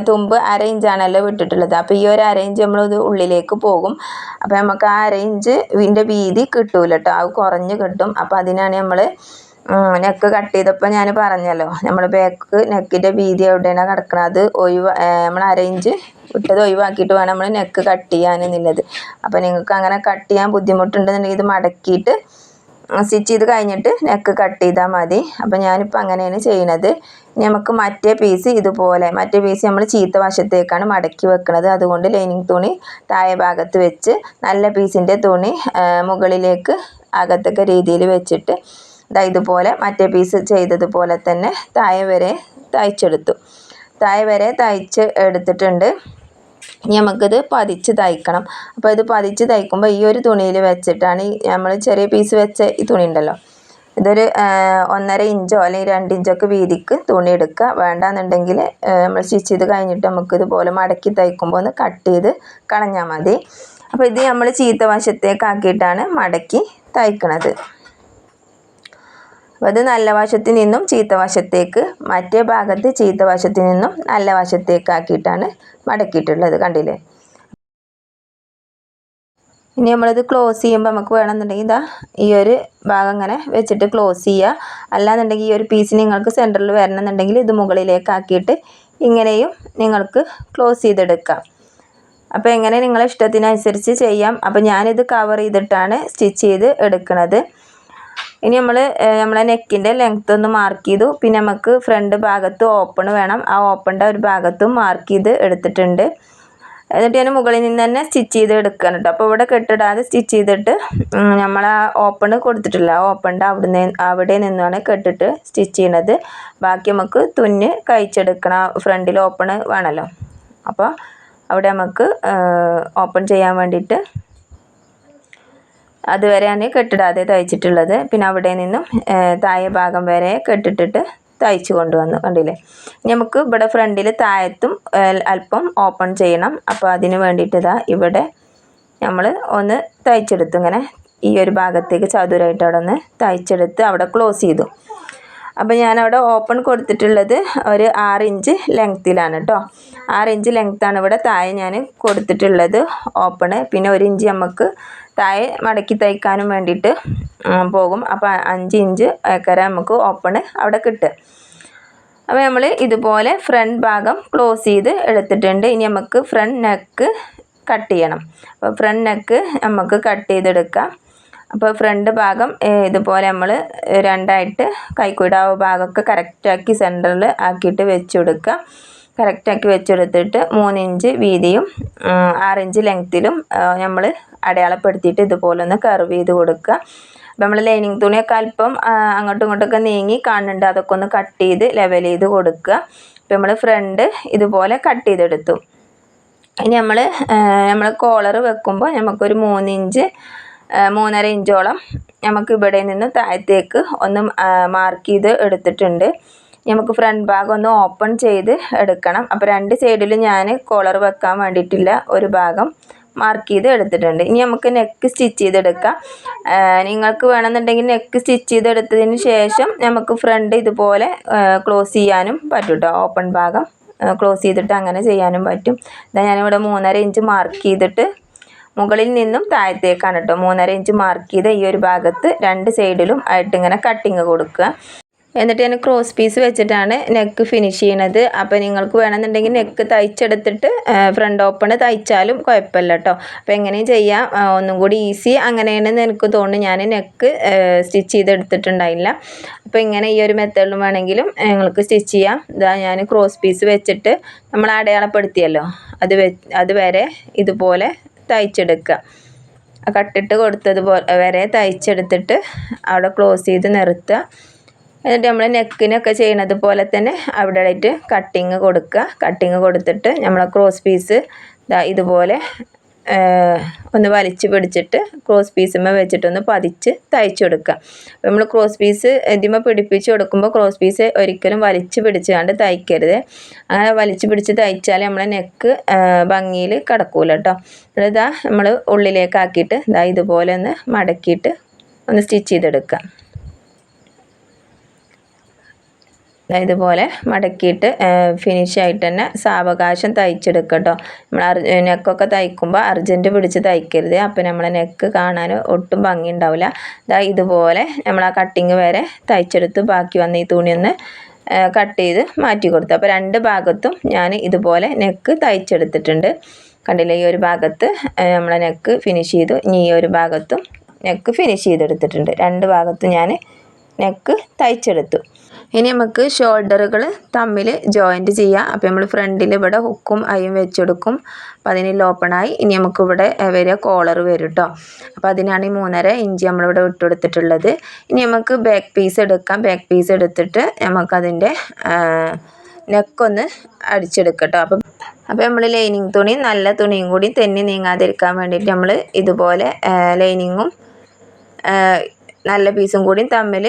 A: തുമ്പ് 1/2 ഇഞ്ചാണല്ലോ വിട്ടിട്ടുള്ളത്. അപ്പോൾ ഈ ഒരു 1/2 ഇഞ്ച് നമ്മളിത് ഉള്ളിലേക്ക് പോകും. അപ്പോൾ നമുക്ക് ആ 1/2 ഇഞ്ചിൻ്റെ വീതി കിട്ടൂല കേട്ടോ, അത് കുറഞ്ഞ് കിട്ടും. അപ്പോൾ അതിനാണ് നമ്മൾ നെക്ക് കട്ട് ചെയ്തപ്പോൾ ഞാൻ പറഞ്ഞല്ലോ, നമ്മൾ ബാക്ക് നെക്കിൻ്റെ വീതി എവിടെയാണ് കിടക്കണം അത് നമ്മൾ 1/2 ഇഞ്ച് വിട്ടത് ഒഴിവാക്കിയിട്ട് വേണം നമ്മൾ നെക്ക് കട്ട് ചെയ്യാനെന്നുള്ളത്. അപ്പോൾ നിങ്ങൾക്ക് അങ്ങനെ കട്ട് ചെയ്യാൻ ബുദ്ധിമുട്ടുണ്ടെന്നുണ്ടെങ്കിൽ ഇത് മടക്കിയിട്ട് സ്റ്റിച്ച് ചെയ്ത് കഴിഞ്ഞിട്ട് നെക്ക് കട്ട് ചെയ്താൽ മതി. അപ്പോൾ ഞാനിപ്പോൾ അങ്ങനെയാണ് ചെയ്യുന്നത്. ഇനി നമുക്ക് മറ്റേ പീസ് ഇതുപോലെ, മറ്റേ പീസ് നമ്മൾ ചീത്ത വശത്തേക്കാണ് മടക്കി വെക്കുന്നത്. അതുകൊണ്ട് ലൈനിങ് തുണി താഴെ ഭാഗത്ത് വെച്ച് നല്ല പീസിൻ്റെ തുണി മുകളിലേക്ക് അകത്തൊക്കെ രീതിയിൽ വെച്ചിട്ട് ഇതുപോലെ മറ്റേ പീസ് ചെയ്തതുപോലെ തന്നെ താഴെ വരെ തയ്ച്ചെടുത്തു. താഴെ വരെ തയ്ച്ച് എടുത്തിട്ടുണ്ട്. ഇനി നമുക്കിത് പതിച്ച് തയ്ക്കണം. അപ്പോൾ ഇത് പതിച്ച് തയ്ക്കുമ്പോൾ ഈ ഒരു തുണിയിൽ വെച്ചിട്ടാണ് നമ്മൾ ചെറിയ പീസ് വെച്ച ഈ തുണി ഉണ്ടല്ലോ, ഇതൊരു 1.5 ഇഞ്ചോ അല്ലെങ്കിൽ 2 ഇഞ്ചൊക്കെ വീതിക്ക് തുണി എടുക്കുക. വേണ്ടാന്നുണ്ടെങ്കിൽ നമ്മൾ സ്റ്റിച്ച് ചെയ്ത് കഴിഞ്ഞിട്ട് നമുക്കിതുപോലെ മടക്കി തയ്ക്കുമ്പോൾ ഒന്ന് കട്ട് ചെയ്ത് കളഞ്ഞാൽ മതി. അപ്പോൾ ഇത് നമ്മൾ ചീത്ത വശത്തേക്കാക്കിയിട്ടാണ് മടക്കി തയ്ക്കണത്. അപ്പോൾ അത് നല്ല വശത്തിൽ നിന്നും ചീത്ത വശത്തേക്ക്, മറ്റേ ഭാഗത്ത് ചീത്ത വശത്തിൽ നിന്നും നല്ല വശത്തേക്കാക്കിയിട്ടാണ് മടക്കിയിട്ടുള്ളത്. കണ്ടില്ലേ? ഇനി നമ്മളത് ക്ലോസ് ചെയ്യുമ്പോൾ നമുക്ക് വേണമെന്നുണ്ടെങ്കിൽ ഈ ഒരു ഭാഗം ഇങ്ങനെ വെച്ചിട്ട് ക്ലോസ് ചെയ്യുക. അല്ലാന്നുണ്ടെങ്കിൽ ഈ ഒരു പീസ് നിങ്ങൾക്ക് സെൻറ്ററിൽ വരണമെന്നുണ്ടെങ്കിൽ ഇത് മുകളിലേക്കാക്കിയിട്ട് ഇങ്ങനെയും നിങ്ങൾക്ക് ക്ലോസ് ചെയ്തെടുക്കാം. അപ്പോൾ എങ്ങനെ നിങ്ങളെ ഇഷ്ടത്തിനനുസരിച്ച് ചെയ്യാം. അപ്പോൾ ഞാനിത് കവർ ചെയ്തിട്ടാണ് സ്റ്റിച്ച് ചെയ്ത് എടുക്കുന്നത്. ഇനി നമ്മളെ നെക്കിൻ്റെ ലെങ്ത്ത് ഒന്ന് മാർക്ക് ചെയ്തു. പിന്നെ നമുക്ക് ഫ്രണ്ട് ഭാഗത്ത് ഓപ്പൺ വേണം, ആ ഓപ്പണിൻ്റെ ഒരു ഭാഗത്തും മാർക്ക് ചെയ്ത് എടുത്തിട്ടുണ്ട്. എന്നിട്ട് ഞാൻ മുകളിൽ നിന്ന് തന്നെ സ്റ്റിച്ച് ചെയ്ത് എടുക്കണം കേട്ടോ. അപ്പോൾ ഇവിടെ കെട്ടിടാതെ സ്റ്റിച്ച് ചെയ്തിട്ട് നമ്മൾ ആ ഓപ്പൺ കൊടുത്തിട്ടില്ല, ആ ഓപ്പണിൻ്റെ അവിടെ നിന്നാണ് കെട്ടിട്ട് സ്റ്റിച്ച് ചെയ്യണത്. ബാക്കി നമുക്ക് തുന്നി കഴിച്ചെടുക്കണം. ഫ്രണ്ടിൽ ഓപ്പൺ വേണമല്ലോ, അപ്പോൾ അവിടെ നമുക്ക് ഓപ്പൺ ചെയ്യാൻ വേണ്ടിയിട്ട് അതുവരെയാണ് കെട്ടിടാതെ തയ്ച്ചിട്ടുള്ളത്. പിന്നെ അവിടെ നിന്നും താഴെ ഭാഗം വരെ കെട്ടിട്ടിട്ട് തയ്ച്ച് കൊണ്ടുവന്നു. കണ്ടില്ലേ? നമുക്ക് ഇവിടെ ഫ്രണ്ടിൽ താഴത്തും അല്പം ഓപ്പൺ ചെയ്യണം. അപ്പോൾ അതിന് വേണ്ടിയിട്ട് ഇവിടെ നമ്മൾ ഒന്ന് തയ്ച്ചെടുത്തു. ഇങ്ങനെ ഈ ഒരു ഭാഗത്തേക്ക് ചതുരമായിട്ട് അവിടെ ഒന്ന് തയ്ച്ചെടുത്ത് അവിടെ ക്ലോസ് ചെയ്തു. അപ്പോൾ ഞാനവിടെ ഓപ്പൺ കൊടുത്തിട്ടുള്ളത് ഒരു 6 ഇഞ്ച് ലെങ്ത്തിലാണ് കേട്ടോ. 6 ഇഞ്ച് ലെങ്ത്താണ് ഇവിടെ താഴെ ഞാൻ കൊടുത്തിട്ടുള്ളത് ഓപ്പണ്. പിന്നെ 1 ഇഞ്ച് നമുക്ക് താഴെ മടക്കി തയ്ക്കാനും വേണ്ടിയിട്ട് പോകും. അപ്പോൾ 5 ഇഞ്ച് നമുക്ക് ഓപ്പണ് അവിടെ കിട്ടുക. അപ്പോൾ നമ്മൾ ഇതുപോലെ ഫ്രണ്ട് ഭാഗം ക്ലോസ് ചെയ്ത് എടുത്തിട്ടുണ്ട്. ഇനി നമുക്ക് ഫ്രണ്ട് നെക്ക് കട്ട് ചെയ്യണം. അപ്പോൾ ഫ്രണ്ട് നെക്ക് നമുക്ക് കട്ട് ചെയ്തെടുക്കാം. അപ്പോൾ ഫ്രണ്ട് ഭാഗം ഇതുപോലെ നമ്മൾ രണ്ടായിട്ട് കൈക്കുഴിയുടെ ആ ഭാഗമൊക്കെ കറക്റ്റാക്കി സെൻറ്ററിൽ ആക്കിയിട്ട് വെച്ച് കൊടുക്കുക. കറക്റ്റാക്കി വെച്ചെടുത്തിട്ട് 3 ഇഞ്ച് വീതിയും 6 ഇഞ്ച് ലെങ്ത്തിലും നമ്മൾ അടയാളപ്പെടുത്തിയിട്ട് ഇതുപോലെ ഒന്ന് കർവ് ചെയ്ത് കൊടുക്കുക. അപ്പോൾ നമ്മൾ ലൈനിങ് തുണിയൊക്കെ അല്പം അങ്ങോട്ടും ഇങ്ങോട്ടൊക്കെ നീങ്ങി കാണുന്നുണ്ട്, അതൊക്കെ ഒന്ന് കട്ട് ചെയ്ത് ലെവൽ ചെയ്ത് കൊടുക്കുക. അപ്പോൾ നമ്മൾ ഫ്രണ്ട് ഇതുപോലെ കട്ട് ചെയ്തെടുത്തു. ഇനി നമ്മൾ കോളർ വെക്കുമ്പോൾ നമുക്കൊരു 3 ഇഞ്ച് 3.5 ഇഞ്ചോളം നമുക്ക് ഇവിടെ നിന്ന് താഴത്തേക്ക് ഒന്ന് മാർക്ക് ചെയ്ത് എടുത്തിട്ടുണ്ട്. നമുക്ക് ഫ്രണ്ട് ഭാഗം ഒന്ന് ഓപ്പൺ ചെയ്ത് എടുക്കണം. അപ്പോൾ രണ്ട് സൈഡിലും ഞാൻ കോളർ വെക്കാൻ വേണ്ടിയിട്ടില്ല ഒരു ഭാഗം മാർക്ക് ചെയ്ത് എടുത്തിട്ടുണ്ട്. ഇനി നമുക്ക് നെക്ക് സ്റ്റിച്ച് ചെയ്തെടുക്കാം. നിങ്ങൾക്ക് വേണമെന്നുണ്ടെങ്കിൽ നെക്ക് സ്റ്റിച്ച് ചെയ്തെടുത്തതിന് ശേഷം നമുക്ക് ഫ്രണ്ട് ഇതുപോലെ ക്ലോസ് ചെയ്യാനും പറ്റും കേട്ടോ. ഓപ്പൺ ഭാഗം ക്ലോസ് ചെയ്തിട്ട് അങ്ങനെ ചെയ്യാനും പറ്റും. ഇതാ ഞാനിവിടെ 3.5 ഇഞ്ച് മാർക്ക് ചെയ്തിട്ട് മുകളിൽ നിന്നും താഴത്തേക്കാണ് കേട്ടോ 3.5 ഇഞ്ച് മാർക്ക് ചെയ്ത് ഈ ഒരു ഭാഗത്ത് രണ്ട് സൈഡിലും ആയിട്ട് ഇങ്ങനെ കട്ടിങ് കൊടുക്കുക. എന്നിട്ട് ഞാൻ ക്രോസ് പീസ് വെച്ചിട്ടാണ് നെക്ക് ഫിനിഷ് ചെയ്യണത്. അപ്പോൾ നിങ്ങൾക്ക് വേണമെന്നുണ്ടെങ്കിൽ നെക്ക് തയ്ച്ചെടുത്തിട്ട് ഫ്രണ്ട് ഓപ്പൺ തയ്ച്ചാലും കുഴപ്പമില്ല കേട്ടോ. അപ്പോൾ എങ്ങനെയും ചെയ്യാം, ഒന്നും കൂടി ഈസി അങ്ങനെയാണെന്ന് എനിക്ക് തോന്നുന്നു. ഞാൻ നെക്ക് സ്റ്റിച്ച് ചെയ്തെടുത്തിട്ടുണ്ടായില്ല. അപ്പോൾ ഇങ്ങനെ ഈ ഒരു മെത്തേഡിലും വേണമെങ്കിലും നിങ്ങൾക്ക് സ്റ്റിച്ച് ചെയ്യാം. ഇതാ ഞാൻ ക്രോസ് പീസ് വെച്ചിട്ട് നമ്മൾ അടയാളപ്പെടുത്തിയല്ലോ അത് വരെ ഇതുപോലെ തയ്ച്ചെടുക്കുക. കട്ടിട്ട് കൊടുത്തതുപോലെ വരെ തയ്ച്ചെടുത്തിട്ട് അവിടെ ക്ലോസ് ചെയ്ത് നിർത്തുക. എന്നിട്ട് നമ്മൾ നെക്കിനൊക്കെ ചെയ്യണത് പോലെ തന്നെ അവിടെ ആയിട്ട് കട്ടിങ് കൊടുക്കുക. കട്ടിങ് കൊടുത്തിട്ട് നമ്മൾ ക്രോസ് പീസ് ഇതുപോലെ ഒന്ന് വലിച്ച് പിടിച്ചിട്ട് ക്രോസ് പീസുമ്മ വെച്ചിട്ടൊന്ന് പതിച്ച് തയ്ച്ചു കൊടുക്കുക. അപ്പോൾ നമ്മൾ ക്രോസ് പീസ് ഇതിമ്മ പിടിപ്പിച്ച് കൊടുക്കുമ്പോൾ ക്രോസ് പീസ് ഒരിക്കലും വലിച്ച് പിടിച്ചുകൊണ്ട് തയ്ക്കരുത്. അങ്ങനെ വലിച്ച് പിടിച്ച് തയ്ച്ചാൽ നമ്മളെ നെക്ക് ഭംഗിയിൽ കിടക്കൂല കേട്ടോ. ഇതാ നമ്മൾ ഉള്ളിലേക്കാക്കിയിട്ട് ഇതുപോലെ ഒന്ന് മടക്കിയിട്ട് ഒന്ന് സ്റ്റിച്ച് ചെയ്തെടുക്കുക. ഇതുപോലെ മടക്കിയിട്ട് ഫിനിഷായിട്ട് തന്നെ സാവകാശം തയ്ച്ചെടുക്കുക കേട്ടോ. നമ്മൾ നെക്കൊക്കെ തയ്ക്കുമ്പോൾ അർജൻറ്റ് പിടിച്ച് തയ്ക്കരുത്. അപ്പോൾ നമ്മളെ നെക്ക് കാണാൻ ഒട്ടും ഭംഗി ഉണ്ടാവില്ല. ഇതുപോലെ നമ്മൾ ആ കട്ടിങ് വരെ തയ്ച്ചെടുത്ത് ബാക്കി വന്ന ഈ തുണി ഒന്ന് കട്ട് ചെയ്ത് മാറ്റി കൊടുത്തു. അപ്പോൾ രണ്ട് ഭാഗത്തും ഞാൻ ഇതുപോലെ നെക്ക് തയ്ച്ചെടുത്തിട്ടുണ്ട്. കണ്ടില്ലേ, ഈ ഒരു ഭാഗത്ത് നമ്മളെ നെക്ക് ഫിനിഷ് ചെയ്തു. ഇനി ഈ ഒരു ഭാഗത്തും നെക്ക് ഫിനിഷ് ചെയ്തെടുത്തിട്ടുണ്ട്. രണ്ട് ഭാഗത്തും ഞാൻ നെക്ക് തയ്ച്ചെടുത്തു. ഇനി നമുക്ക് ഷോൾഡറുകൾ തമ്മിൽ ജോയിൻറ്റ് ചെയ്യാം. അപ്പോൾ നമ്മൾ ഫ്രണ്ടിൽ ഇവിടെ ഹുക്കും അയും വെച്ചെടുക്കും. അപ്പോൾ അതിന് ഓപ്പണായി ഇനി നമുക്കിവിടെ വരിക കോളർ വരും കേട്ടോ. അപ്പോൾ അതിനാണ് ഈ 3.5 ഇഞ്ച് നമ്മളിവിടെ ഇട്ടുകൊടുത്തിട്ടുള്ളത്. ഇനി നമുക്ക് ബാക്ക് പീസ് എടുക്കാം. ബാക്ക് പീസ് എടുത്തിട്ട് നമുക്കതിൻ്റെ നെക്കൊന്ന് അടിച്ചെടുക്കാം കേട്ടോ. അപ്പോൾ നമ്മൾ ലൈനിങ് തുണി നല്ല തുണിയും കൂടി തെന്നി നീങ്ങാതിരിക്കാൻ വേണ്ടിയിട്ട് നമ്മൾ ഇതുപോലെ ലൈനിങ്ങും നല്ല പീസും കൂടി തമ്മിൽ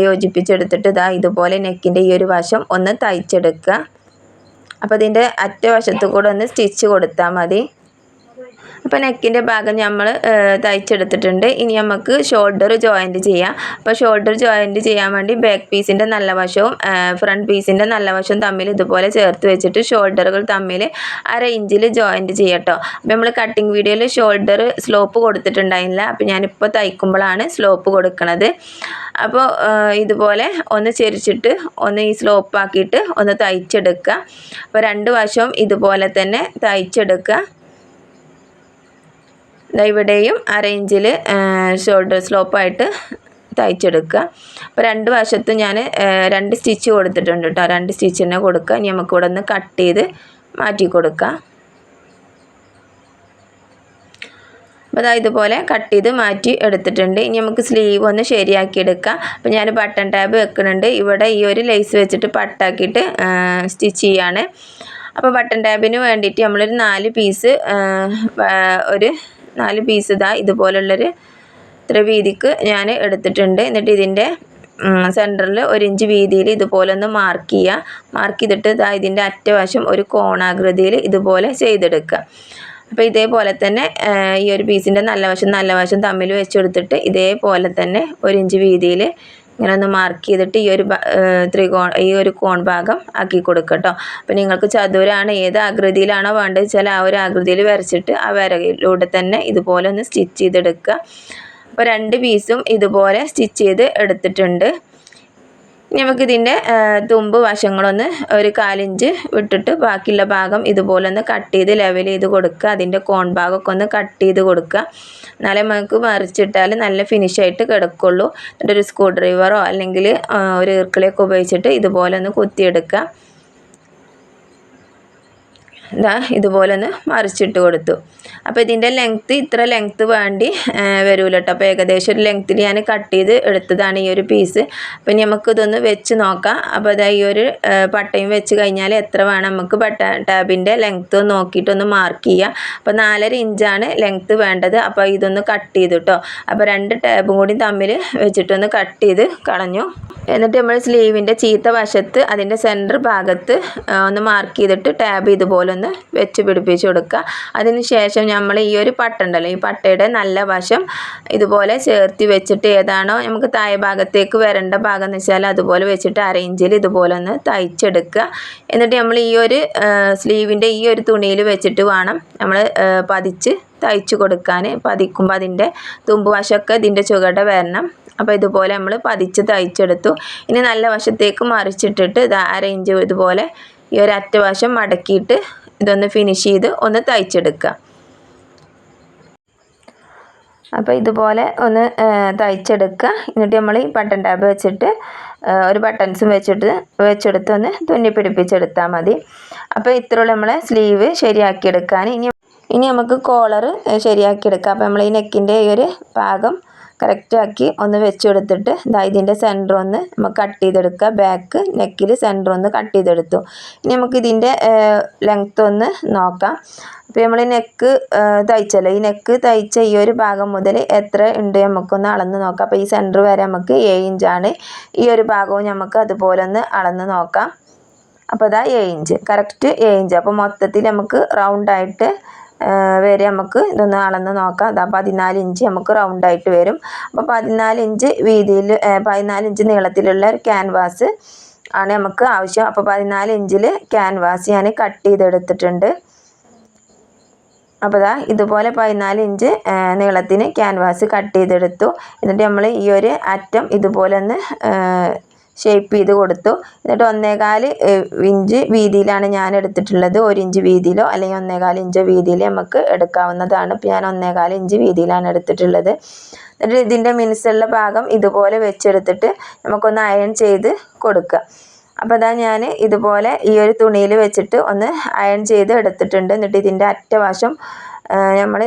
A: യോജിപ്പിച്ചെടുത്തിട്ട് ഇതുപോലെ നെക്കിൻ്റെ ഈ ഒരു വശം ഒന്ന് തയ്ച്ചെടുക്കുക. അപ്പോൾ ഇതിൻ്റെ അറ്റവശത്തു കൂടെ ഒന്ന് സ്റ്റിച്ച് കൊടുത്താൽ മതി. അപ്പോൾ നെക്കിൻ്റെ ഭാഗം നമ്മൾ തയ്ച്ചെടുത്തിട്ടുണ്ട്. ഇനി നമുക്ക് ഷോൾഡർ ജോയിൻറ്റ് ചെയ്യാം. അപ്പോൾ ഷോൾഡർ ജോയിൻറ്റ് ചെയ്യാൻ വേണ്ടി ബാക്ക് പീസിൻ്റെ നല്ല വശവും ഫ്രണ്ട് പീസിൻ്റെ നല്ല വശവും തമ്മിൽ ഇതുപോലെ ചേർത്ത് വെച്ചിട്ട് ഷോൾഡറുകൾ തമ്മിൽ 1/2 ഇഞ്ചിൽ ജോയിൻറ്റ് ചെയ്യട്ടോ. അപ്പോൾ നമ്മൾ കട്ടിങ് വീഡിയോയിൽ ഷോൾഡർ സ്ലോപ്പ് കൊടുത്തിട്ടുണ്ടായില്ല. അപ്പോൾ ഞാനിപ്പോൾ തയ്ക്കുമ്പോഴാണ് സ്ലോപ്പ് കൊടുക്കുന്നത്. അപ്പോൾ ഇതുപോലെ ഒന്ന് ചെരിച്ചിട്ട് ഒന്ന് ഈ സ്ലോപ്പ് ആക്കിയിട്ട് ഒന്ന് തയ്ച്ചെടുക്കുക. അപ്പോൾ രണ്ട് വശവും ഇതുപോലെ തന്നെ തയ്ച്ചെടുക്കുക. ഇവിടെയും 1/2 ഇഞ്ചിൽ ഷോൾഡർ സ്ലോപ്പായിട്ട് തയ്ച്ചെടുക്കുക. അപ്പോൾ രണ്ട് വശത്തും ഞാൻ 2 സ്റ്റിച്ച് കൊടുത്തിട്ടുണ്ട് കേട്ടോ. 2 സ്റ്റിച്ച് തന്നെ കൊടുക്കുക. ഇനി നമുക്കിവിടെ ഒന്ന് കട്ട് ചെയ്ത് മാറ്റി കൊടുക്കുക. അപ്പോൾ ഇതുപോലെ കട്ട് ചെയ്ത് മാറ്റി എടുത്തിട്ടുണ്ട്. ഇനി നമുക്ക് സ്ലീവ് ഒന്ന് ശരിയാക്കി എടുക്കാം. അപ്പോൾ ഞാൻ ബട്ടൺ ടാബ് വെക്കുന്നുണ്ട്. ഇവിടെ ഈ ഒരു ലേസ് വെച്ചിട്ട് പട്ടാക്കിയിട്ട് സ്റ്റിച്ച് ചെയ്യാണ്. അപ്പോൾ ബട്ടൺ ടാബിന് വേണ്ടിയിട്ട് നമ്മളൊരു 4 പീസ് ഇതുപോലുള്ളൊരു ഇത്ര വീതിക്ക് ഞാൻ എടുത്തിട്ടുണ്ട്. എന്നിട്ട് ഇതിൻ്റെ സെൻറ്ററിൽ 1 ഇഞ്ച് വീതിയിൽ ഇതുപോലെ ഒന്ന് മാർക്ക് ചെയ്യുക. മാർക്ക് ചെയ്തിട്ട് ഇതിൻ്റെ അറ്റവശം ഒരു കോണാകൃതിയിൽ ഇതുപോലെ ചെയ്തെടുക്കുക. അപ്പോൾ ഇതേപോലെ തന്നെ ഈ ഒരു പീസിൻ്റെ നല്ല വശം തമ്മിൽ വെച്ചെടുത്തിട്ട് ഇതേപോലെ തന്നെ 1 ഇഞ്ച് വീതിയിൽ ഇങ്ങനെ ഒന്ന് മാർക്ക് ചെയ്തിട്ട് ഈ ഒരു കോൺ ഭാഗം ആക്കി കൊടുക്കുക കേട്ടോ. അപ്പോൾ നിങ്ങൾക്ക് ചതുരാണ് ഏത് ആകൃതിയിലാണോ വേണ്ടത് വെച്ചാൽ ആ ഒരു ആകൃതിയിൽ വരച്ചിട്ട് ആ വരയിലൂടെ തന്നെ ഇതുപോലെ ഒന്ന് സ്റ്റിച്ച് ചെയ്തെടുക്കുക. അപ്പോൾ 2 പീസും ഇതുപോലെ സ്റ്റിച്ച് ചെയ്ത് എടുത്തിട്ടുണ്ട്. ഇനി നമുക്കിതിൻ്റെ തുമ്പ് വശങ്ങളൊന്ന് ഒരു 1/4 ഇഞ്ച് വിട്ടിട്ട് ബാക്കിയുള്ള ഭാഗം ഇതുപോലെ ഒന്ന് കട്ട് ചെയ്ത് ലെവൽ ചെയ്ത് കൊടുക്കുക. അതിൻ്റെ കോൺ ഭാഗമൊക്കെ ഒന്ന് കട്ട് ചെയ്ത് കൊടുക്കുക. എന്നാലേ നമുക്ക് മറിച്ചിട്ടാൽ നല്ല ഫിനിഷായിട്ട് കിടക്കുള്ളൂ. എന്നിട്ട് ഒരു സ്ക്രൂ ഡ്രൈവറോ അല്ലെങ്കിൽ ഒരു ഈർക്കിളിയൊക്കെ ഉപയോഗിച്ചിട്ട് ഇതുപോലെ ഒന്ന് കുത്തിയെടുക്കുക. ഇതാ ഇതുപോലെ ഒന്ന് മറിച്ചിട്ട് കൊടുത്തു. അപ്പോൾ ഇതിൻ്റെ ലെങ്ത്ത് ഇത്ര ലെങ്ത്ത് വേണ്ടി വരൂല കേട്ടോ. അപ്പോൾ ഏകദേശം ഒരു ലെങ്ത്തിൽ ഞാൻ കട്ട് ചെയ്ത് എടുത്തതാണ് ഈ ഒരു പീസ്. അപ്പോൾ നമുക്കിതൊന്ന് വെച്ച് നോക്കാം. അപ്പോൾ അതാ ഈ ഒരു പട്ടയും വെച്ച് കഴിഞ്ഞാൽ എത്ര വേണം നമുക്ക് ടാബിൻ്റെ ലെങ്ത്ത് നോക്കിയിട്ടൊന്ന് മാർക്ക് ചെയ്യുക. അപ്പോൾ 4.5 ഇഞ്ചാണ് ലെങ്ത്ത് വേണ്ടത്. അപ്പോൾ ഇതൊന്ന് കട്ട് ചെയ്തു കേട്ടോ. അപ്പോൾ 2 ടാബും കൂടി തമ്മിൽ വെച്ചിട്ടൊന്ന് കട്ട് ചെയ്ത് കളഞ്ഞു. എന്നിട്ട് നമ്മൾ സ്ലീവിൻ്റെ ചീത്ത വശത്ത് അതിൻ്റെ സെൻറ്റർ ഭാഗത്ത് ഒന്ന് മാർക്ക് ചെയ്തിട്ട് ടാബ് ഇതുപോലെ ഒന്ന് വെച്ച് പിടിപ്പിച്ച് കൊടുക്കുക. അതിന് ശേഷം നമ്മൾ ഈ ഒരു പട്ട ഉണ്ടല്ലോ, ഈ പട്ടയുടെ നല്ല വശം ഇതുപോലെ ചേർത്തി വെച്ചിട്ട് ഏതാണോ നമുക്ക് താഴെ ഭാഗത്തേക്ക് വരേണ്ട ഭാഗം എന്ന് വെച്ചാൽ അതുപോലെ വെച്ചിട്ട് 1/2 ഇഞ്ചിൽ ഇതുപോലെ ഒന്ന് തയ്ച്ചെടുക്കുക. എന്നിട്ട് നമ്മൾ ഈ ഒരു സ്ലീവിൻ്റെ ഈ ഒരു തുണിയിൽ വെച്ചിട്ട് വേണം നമ്മൾ പതിച്ച് തയ്ച്ച് കൊടുക്കാൻ. പതിക്കുമ്പോൾ അതിൻ്റെ തുമ്പ് വശമൊക്കെ ഇതിൻ്റെ ചുവടെ വരണം. അപ്പോൾ ഇതുപോലെ നമ്മൾ പതിച്ച് തയ്ച്ചെടുത്തു. ഇനി നല്ല വശത്തേക്ക് മറിച്ചിട്ടിട്ട് 1/2 ഇഞ്ച് ഇതുപോലെ ഈ ഒരു അറ്റവശം മടക്കിയിട്ട് ഇതൊന്ന് ഫിനിഷ് ചെയ്ത് ഒന്ന് തയ്ച്ചെടുക്കുക. അപ്പോൾ ഇതുപോലെ ഒന്ന് തയ്ച്ചെടുക്കുക. എന്നിട്ട് നമ്മൾ ഈ ബട്ടൺ ടാബ് വെച്ചിട്ട് ഒരു ബട്ടൺസും വെച്ചെടുത്ത് ഒന്ന് തുന്നി പിടിപ്പിച്ചെടുത്താൽ മതി. അപ്പോൾ ഇത്രയുള്ള നമ്മളെ സ്ലീവ് ശരിയാക്കിയെടുക്കാൻ. ഇനി നമുക്ക് കോളർ ശരിയാക്കിയെടുക്കാം. അപ്പോൾ നമ്മൾ ഈ നെക്കിൻ്റെ ഈ ഒരു ഭാഗം കറക്റ്റാക്കി ഒന്ന് വെച്ച് കൊടുത്തിട്ട് ഇതിൻ്റെ സെൻറ്റർ ഒന്ന് നമുക്ക് കട്ട് ചെയ്തെടുക്കുക. ബാക്ക് നെക്കിൽ സെൻറ്റർ ഒന്ന് കട്ട് ചെയ്തെടുത്തു. ഇനി നമുക്ക് ഇതിൻ്റെ ലെങ്ത്ത് ഒന്ന് നോക്കാം. അപ്പോൾ നമ്മൾ നെക്ക് തയ്ച്ചല്ലോ, ഈ നെക്ക് തയ്ച്ച ഈ ഒരു ഭാഗം മുതൽ എത്ര ഉണ്ട് നമുക്കൊന്ന് അളന്ന് നോക്കാം. അപ്പോൾ ഈ സെൻറ്റർ വരെ നമുക്ക് 7 ഇഞ്ചാണ്. ഈ ഒരു ഭാഗവും നമുക്ക് അതുപോലെ ഒന്ന് അളന്ന് നോക്കാം. അപ്പോൾ 7 ഇഞ്ച്, കറക്റ്റ് 7 ഇഞ്ച്. അപ്പോൾ മൊത്തത്തിൽ നമുക്ക് റൗണ്ടായിട്ട് വരെ നമുക്ക് ഇതൊന്ന് അളന്ന് നോക്കാം. 14 ഇഞ്ച് നമുക്ക് റൗണ്ടായിട്ട് വരും. അപ്പോൾ 14 ഇഞ്ച് വീതിയിൽ 14 ഇഞ്ച് നീളത്തിലുള്ള ഒരു ക്യാൻവാസ് ആണ് നമുക്ക് ആവശ്യം. അപ്പോൾ 14 ഇഞ്ചിൽ ക്യാൻവാസ് ഞാൻ കട്ട് ചെയ്തെടുത്തിട്ടുണ്ട്. അപ്പോൾ ഇതുപോലെ 14 ഇഞ്ച് നീളത്തിന് ക്യാൻവാസ് കട്ട് ചെയ്തെടുത്തു. എന്നിട്ട് നമ്മൾ ഈ ഒരു അറ്റം ഇതുപോലെ ഒന്ന് ഷേപ്പ് ചെയ്ത് കൊടുത്തു. എന്നിട്ട് 1.25 ഇഞ്ച് വീതിയിലാണ് ഞാൻ എടുത്തിട്ടുള്ളത്. 1 ഇഞ്ച് വീതിയിലോ അല്ലെങ്കിൽ 1.25 ഇഞ്ച് വീതിയിൽ നമുക്ക് എടുക്കാവുന്നതാണ്. ഇപ്പോൾ ഞാൻ 1.25 ഇഞ്ച് വീതിയിലാണ് എടുത്തിട്ടുള്ളത്. എന്നിട്ട് ഇതിൻ്റെ മിനുസുള്ള ഭാഗം ഇതുപോലെ വെച്ചെടുത്തിട്ട് നമുക്കൊന്ന് അയൺ ചെയ്ത് കൊടുക്കുക. അപ്പോൾ ഞാൻ ഇതുപോലെ ഈ ഒരു തുണിയിൽ വെച്ചിട്ട് ഒന്ന് അയൺ ചെയ്ത് എടുത്തിട്ടുണ്ട്. എന്നിട്ട് ഇതിൻ്റെ അറ്റവശം നമ്മൾ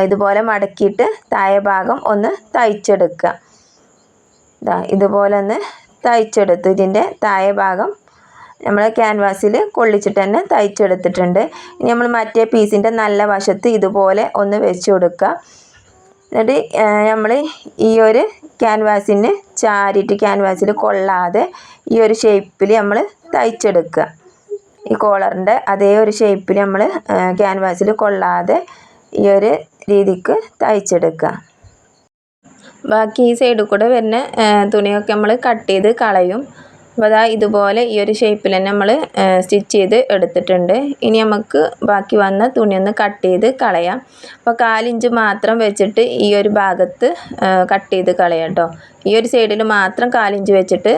A: ഇതുപോലെ മടക്കിയിട്ട് താഴെ ഭാഗം ഒന്ന് തയ്ച്ചെടുക്കുക. ഇതുപോലെ ഒന്ന് തയ്ച്ചെടുത്തു. ഇതിൻ്റെ താഴെ ഭാഗം നമ്മൾ ക്യാൻവാസിൽ കൊള്ളിച്ചിട്ട് തന്നെ തയ്ച്ചെടുത്തിട്ടുണ്ട്. ഇനി നമ്മൾ മറ്റേ പീസിൻ്റെ നല്ല വശത്ത് ഇതുപോലെ ഒന്ന് വെച്ച് കൊടുക്കുക. എന്നിട്ട് നമ്മൾ ഈ ഒരു ക്യാൻവാസിന് ചാരിയിട്ട് ക്യാൻവാസിൽ കൊള്ളാതെ ഈ ഒരു ഷേപ്പിൽ നമ്മൾ തയ്ച്ചെടുക്കുക. ഈ കോളറിൻ്റെ അതേ ഒരു ഷേപ്പിൽ നമ്മൾ ക്യാൻവാസിൽ കൊള്ളാതെ ഈ ഒരു രീതിക്ക് തയ്ച്ചെടുക്കുക. ബാക്കി ഈ സൈഡിൽ കൂടെ വരുന്ന തുണിയൊക്കെ നമ്മൾ കട്ട് ചെയ്ത് കളയും. അപ്പോൾ ഇതുപോലെ ഈ ഒരു ഷേപ്പിൽ തന്നെ നമ്മൾ സ്റ്റിച്ച് ചെയ്ത് എടുത്തിട്ടുണ്ട്. ഇനി നമുക്ക് ബാക്കി വന്ന തുണി ഒന്ന് കട്ട് ചെയ്ത് കളയാം. അപ്പോൾ 1/4 ഇഞ്ച് മാത്രം വെച്ചിട്ട് ഈ ഒരു ഭാഗത്ത് കട്ട് ചെയ്ത് കളയാം കേട്ടോ. ഈ ഒരു സൈഡിൽ മാത്രം 1/4 ഇഞ്ച് വെച്ചിട്ട്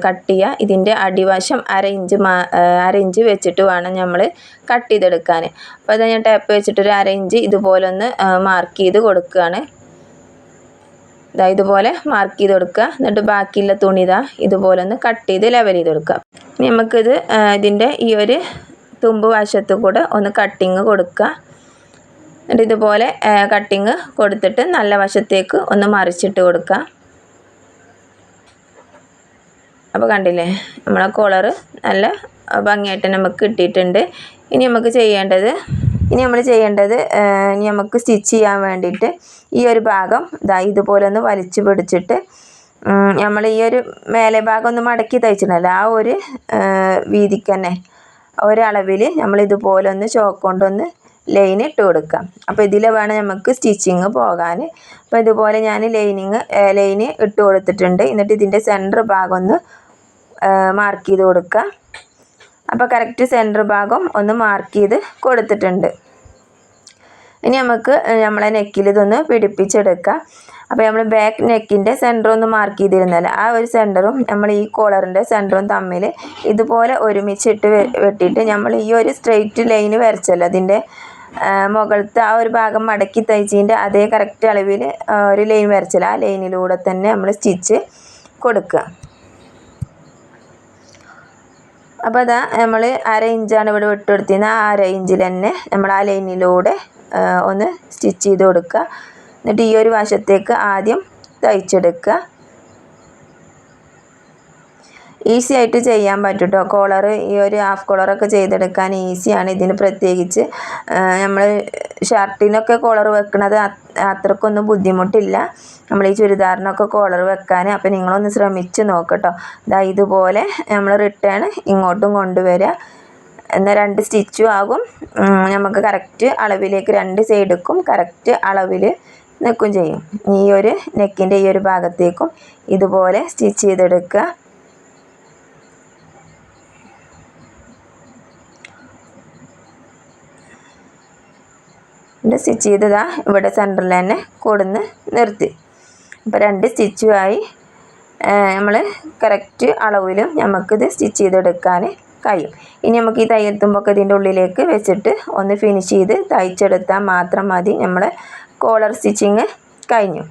A: കട്ട് ചെയ്യുക. ഇതിൻ്റെ അടിവശം 1/2 ഇഞ്ച് വെച്ചിട്ട് വേണം നമ്മൾ കട്ട് ചെയ്തെടുക്കാൻ. അപ്പോൾ ഞാൻ ടാപ്പ് വെച്ചിട്ടൊരു 1/2 ഇഞ്ച് ഇതുപോലെ ഒന്ന് മാർക്ക് ചെയ്ത് കൊടുക്കുകയാണ്. ഇതുപോലെ മാർക്ക് ചെയ്ത് കൊടുക്കുക. എന്നിട്ട് ബാക്കിയുള്ള തുണി ഇതുപോലെ ഒന്ന് കട്ട് ചെയ്ത് ലെവൽ ചെയ്ത് കൊടുക്കുക. ഇനി നമുക്കിത് ഇതിൻ്റെ ഈ ഒരു തുമ്പ് വശത്ത് കൂടെ ഒന്ന് കട്ടിങ് കൊടുക്കുക. എന്നിട്ട് ഇതുപോലെ കട്ടിങ് കൊടുത്തിട്ട് നല്ല വശത്തേക്ക് ഒന്ന് മറിച്ചിട്ട് കൊടുക്കുക. അപ്പോൾ കണ്ടില്ലേ, നമ്മളെ കോളർ നല്ല ഭംഗിയായിട്ട് നമുക്ക് കിട്ടിയിട്ടുണ്ട്. ഇനി നമ്മൾ ചെയ്യേണ്ടത് നമുക്ക് സ്റ്റിച്ച് ചെയ്യാൻ വേണ്ടിയിട്ട് ഈ ഒരു ഭാഗം ഇതുപോലെ ഒന്ന് വലിച്ചു പിടിച്ചിട്ട് നമ്മൾ ഈ ഒരു മേലെ ഭാഗം ഒന്ന് മടക്കി തയ്ച്ചിട്ടുണ്ടല്ലോ, ആ ഒരു വീതിക്ക് തന്നെ ഒരളവിൽ നമ്മൾ ഇതുപോലെ ഒന്ന് ചോക്ക് കൊണ്ടൊന്ന് ലൈൻ ഇട്ട് കൊടുക്കാം. അപ്പോൾ ഇതിൽ വേണം നമുക്ക് സ്റ്റിച്ചിങ് പോകാൻ. അപ്പോൾ ഇതുപോലെ ഞാൻ ലൈൻ ഇട്ട് കൊടുത്തിട്ടുണ്ട്. എന്നിട്ട് ഇതിൻ്റെ സെൻറ്റർ ഭാഗം ഒന്ന് മാർക്ക് ചെയ്ത് കൊടുക്കുക. അപ്പോൾ കറക്റ്റ് സെൻറ്റർ ഭാഗം ഒന്ന് മാർക്ക് ചെയ്ത് കൊടുത്തിട്ടുണ്ട്. ഇനി നമുക്ക് നമ്മളെ നെക്കിൽ ഇതൊന്ന് പിടിപ്പിച്ചെടുക്കാം. അപ്പോൾ നമ്മൾ ബാക്ക് നെക്കിൻ്റെ സെൻറ്റർ ഒന്ന് മാർക്ക് ചെയ്തിരുന്നല്ലോ, ആ ഒരു സെൻറ്ററും നമ്മൾ ഈ കോളറിൻ്റെ സെൻറ്ററും തമ്മിൽ ഇതുപോലെ ഒരുമിച്ചിട്ട് വെട്ടിയിട്ട് നമ്മൾ ഈ ഒരു സ്ട്രെയിറ്റ് ലൈന് വരച്ചല്ലോ, അതിൻ്റെ മുകളിലത്തെ ആ ഒരു ഭാഗം മടക്കി തയ്ച്ചതിൻ്റെ അതേ കറക്റ്റ് അളവിൽ ഒരു ലൈൻ വരച്ചല്ലോ, ആ ലൈനിലൂടെ തന്നെ നമ്മൾ സ്റ്റിച്ച് കൊടുക്കുക. അപ്പോൾ അതാ നമ്മൾ 1/2 ഇഞ്ചാണ് ഇവിടെ വിട്ടെടുത്തിരുന്നത്, ആ 1/2 ഇഞ്ചിൽ തന്നെ നമ്മൾ ആ ലൈനിലൂടെ ഒന്ന് സ്റ്റിച്ച് ചെയ്ത് കൊടുക്കുക. എന്നിട്ട് ഈ ഒരു വശത്തേക്ക് ആദ്യം തയ്ച്ചെടുക്കുക. ഈസി ആയിട്ട് ചെയ്യാൻ പറ്റും കേട്ടോ. കോളർ ഈ ഒരു ഹാഫ് കോളറൊക്കെ ചെയ്തെടുക്കാൻ ഈസിയാണ്. ഇതിന് പ്രത്യേകിച്ച് നമ്മൾ ഷർട്ടിനൊക്കെ കോളർ വെക്കുന്നത് അത്രക്കൊന്നും ബുദ്ധിമുട്ടില്ല, നമ്മൾ ഈ ചുരിദാറിനൊക്കെ കോളർ വെക്കാൻ. അപ്പോൾ നിങ്ങളൊന്ന് ശ്രമിച്ച് നോക്കട്ടോ. ഇതാ ഇതുപോലെ നമ്മൾ റിട്ടേൺ ഇങ്ങോട്ടും കൊണ്ടുവരിക, എന്നാൽ 2 സ്റ്റിച്ചും ആകും. നമുക്ക് കറക്റ്റ് അളവിലേക്ക് 2 സൈഡിലേക്കും കറക്റ്റ് അളവിൽ നിൽക്കും ചെയ്യും. ഈ ഒരു നെക്കിൻ്റെ ഈ ഒരു ഭാഗത്തേക്കും ഇതുപോലെ സ്റ്റിച്ച് ചെയ്തെടുക്കുക. സ്റ്റിച്ച് ചെയ്തതാ ഇവിടെ സെൻറ്ററിൽ തന്നെ കൊടുന്ന് നിർത്തി. അപ്പോൾ 2 സ്റ്റിച്ചുമായി നമ്മൾ കറക്റ്റ് അളവിലും നമുക്കിത് സ്റ്റിച്ച് ചെയ്തെടുക്കാൻ കഴിയും. ഇനി നമുക്ക് ഈ തയ്യൽ തുമ്പൊക്കെ ഇതിൻ്റെ ഉള്ളിലേക്ക് വെച്ചിട്ട് ഒന്ന് ഫിനിഷ് ചെയ്ത് തയ്ച്ചെടുത്താൽ മാത്രം മതി. നമ്മൾ കോളർ സ്റ്റിച്ചിങ് കഴിഞ്ഞു.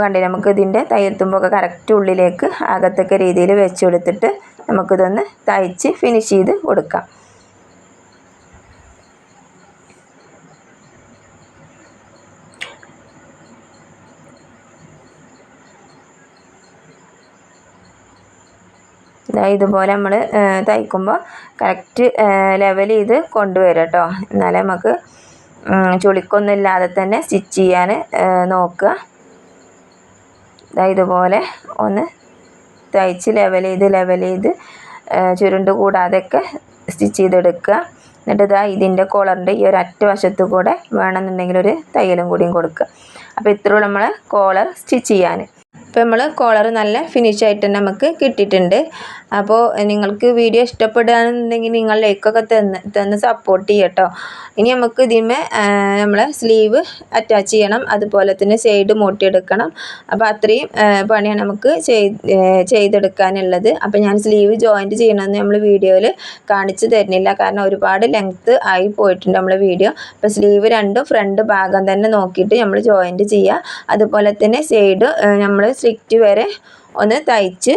A: കണ്ടില്ലേ, നമുക്ക് ഇതിൻ്റെ തയ്യൽ തുമ്പൊക്കെ കറക്റ്റ് ഉള്ളിലേക്ക് ആകത്തക്ക രീതിയിൽ വെച്ചെടുത്തിട്ട് നമുക്കിതൊന്ന് തയ്ച്ച് ഫിനിഷ് ചെയ്ത് കൊടുക്കാം. ഇതുപോലെ നമ്മൾ തയ്ക്കുമ്പോൾ കറക്റ്റ് ലെവൽ ചെയ്ത് കൊണ്ടുവരാം കേട്ടോ. എന്നാലേ നമുക്ക് ചുളിക്കൊന്നും ഇല്ലാതെ തന്നെ സ്റ്റിച്ച് ചെയ്യാൻ നോക്കുക. ഇതുപോലെ ഒന്ന് തയ്ച്ച് ലെവൽ ചെയ്ത് ചുരുണ്ട് കൂടാതെയൊക്കെ സ്റ്റിച്ച് ചെയ്തെടുക്കുക. എന്നിട്ട് ഇതിൻ്റെ കോളറിൻ്റെ ഈ ഒരു അറ്റവശത്ത് കൂടെ വേണമെന്നുണ്ടെങ്കിൽ ഒരു തയ്യലും കൂടിയും കൊടുക്കുക. അപ്പോൾ ഇത്രയും നമ്മൾ കോളർ സ്റ്റിച്ച് ചെയ്യാൻ. അപ്പോൾ നമ്മൾ കോളർ നല്ല ഫിനിഷായിട്ട് നമുക്ക് കിട്ടിയിട്ടുണ്ട്. അപ്പോൾ നിങ്ങൾക്ക് വീഡിയോ ഇഷ്ടപ്പെടുകയാണെന്നുണ്ടെങ്കിൽ നിങ്ങൾ ലൈക്കൊക്കെ തന്ന് സപ്പോർട്ട് ചെയ്യട്ടോ. ഇനി നമുക്ക് ഇതിന്മേ നമ്മൾ സ്ലീവ് അറ്റാച്ച് ചെയ്യണം, അതുപോലെ തന്നെ സൈഡ് മൂട്ടിയെടുക്കണം. അപ്പോൾ അത്രയും പണിയാണ് നമുക്ക് ചെയ്തെടുക്കാനുള്ളത്. അപ്പോൾ ഞാൻ സ്ലീവ് ജോയിൻറ്റ് ചെയ്യണമെന്ന് നമ്മൾ വീഡിയോയിൽ കാണിച്ചു തരുന്നില്ല, കാരണം ഒരുപാട് ലെങ്ത്ത് ആയി പോയിട്ടുണ്ട് നമ്മൾ വീഡിയോ. അപ്പോൾ സ്ലീവ് 2 ഫ്രണ്ട് ഭാഗം തന്നെ നോക്കിയിട്ട് നമ്മൾ ജോയിൻറ്റ് ചെയ്യുക. അതുപോലെ തന്നെ സൈഡ് നമ്മൾ സ്ലിറ്റ് വരെ ഒന്ന് തയ്ച്ച്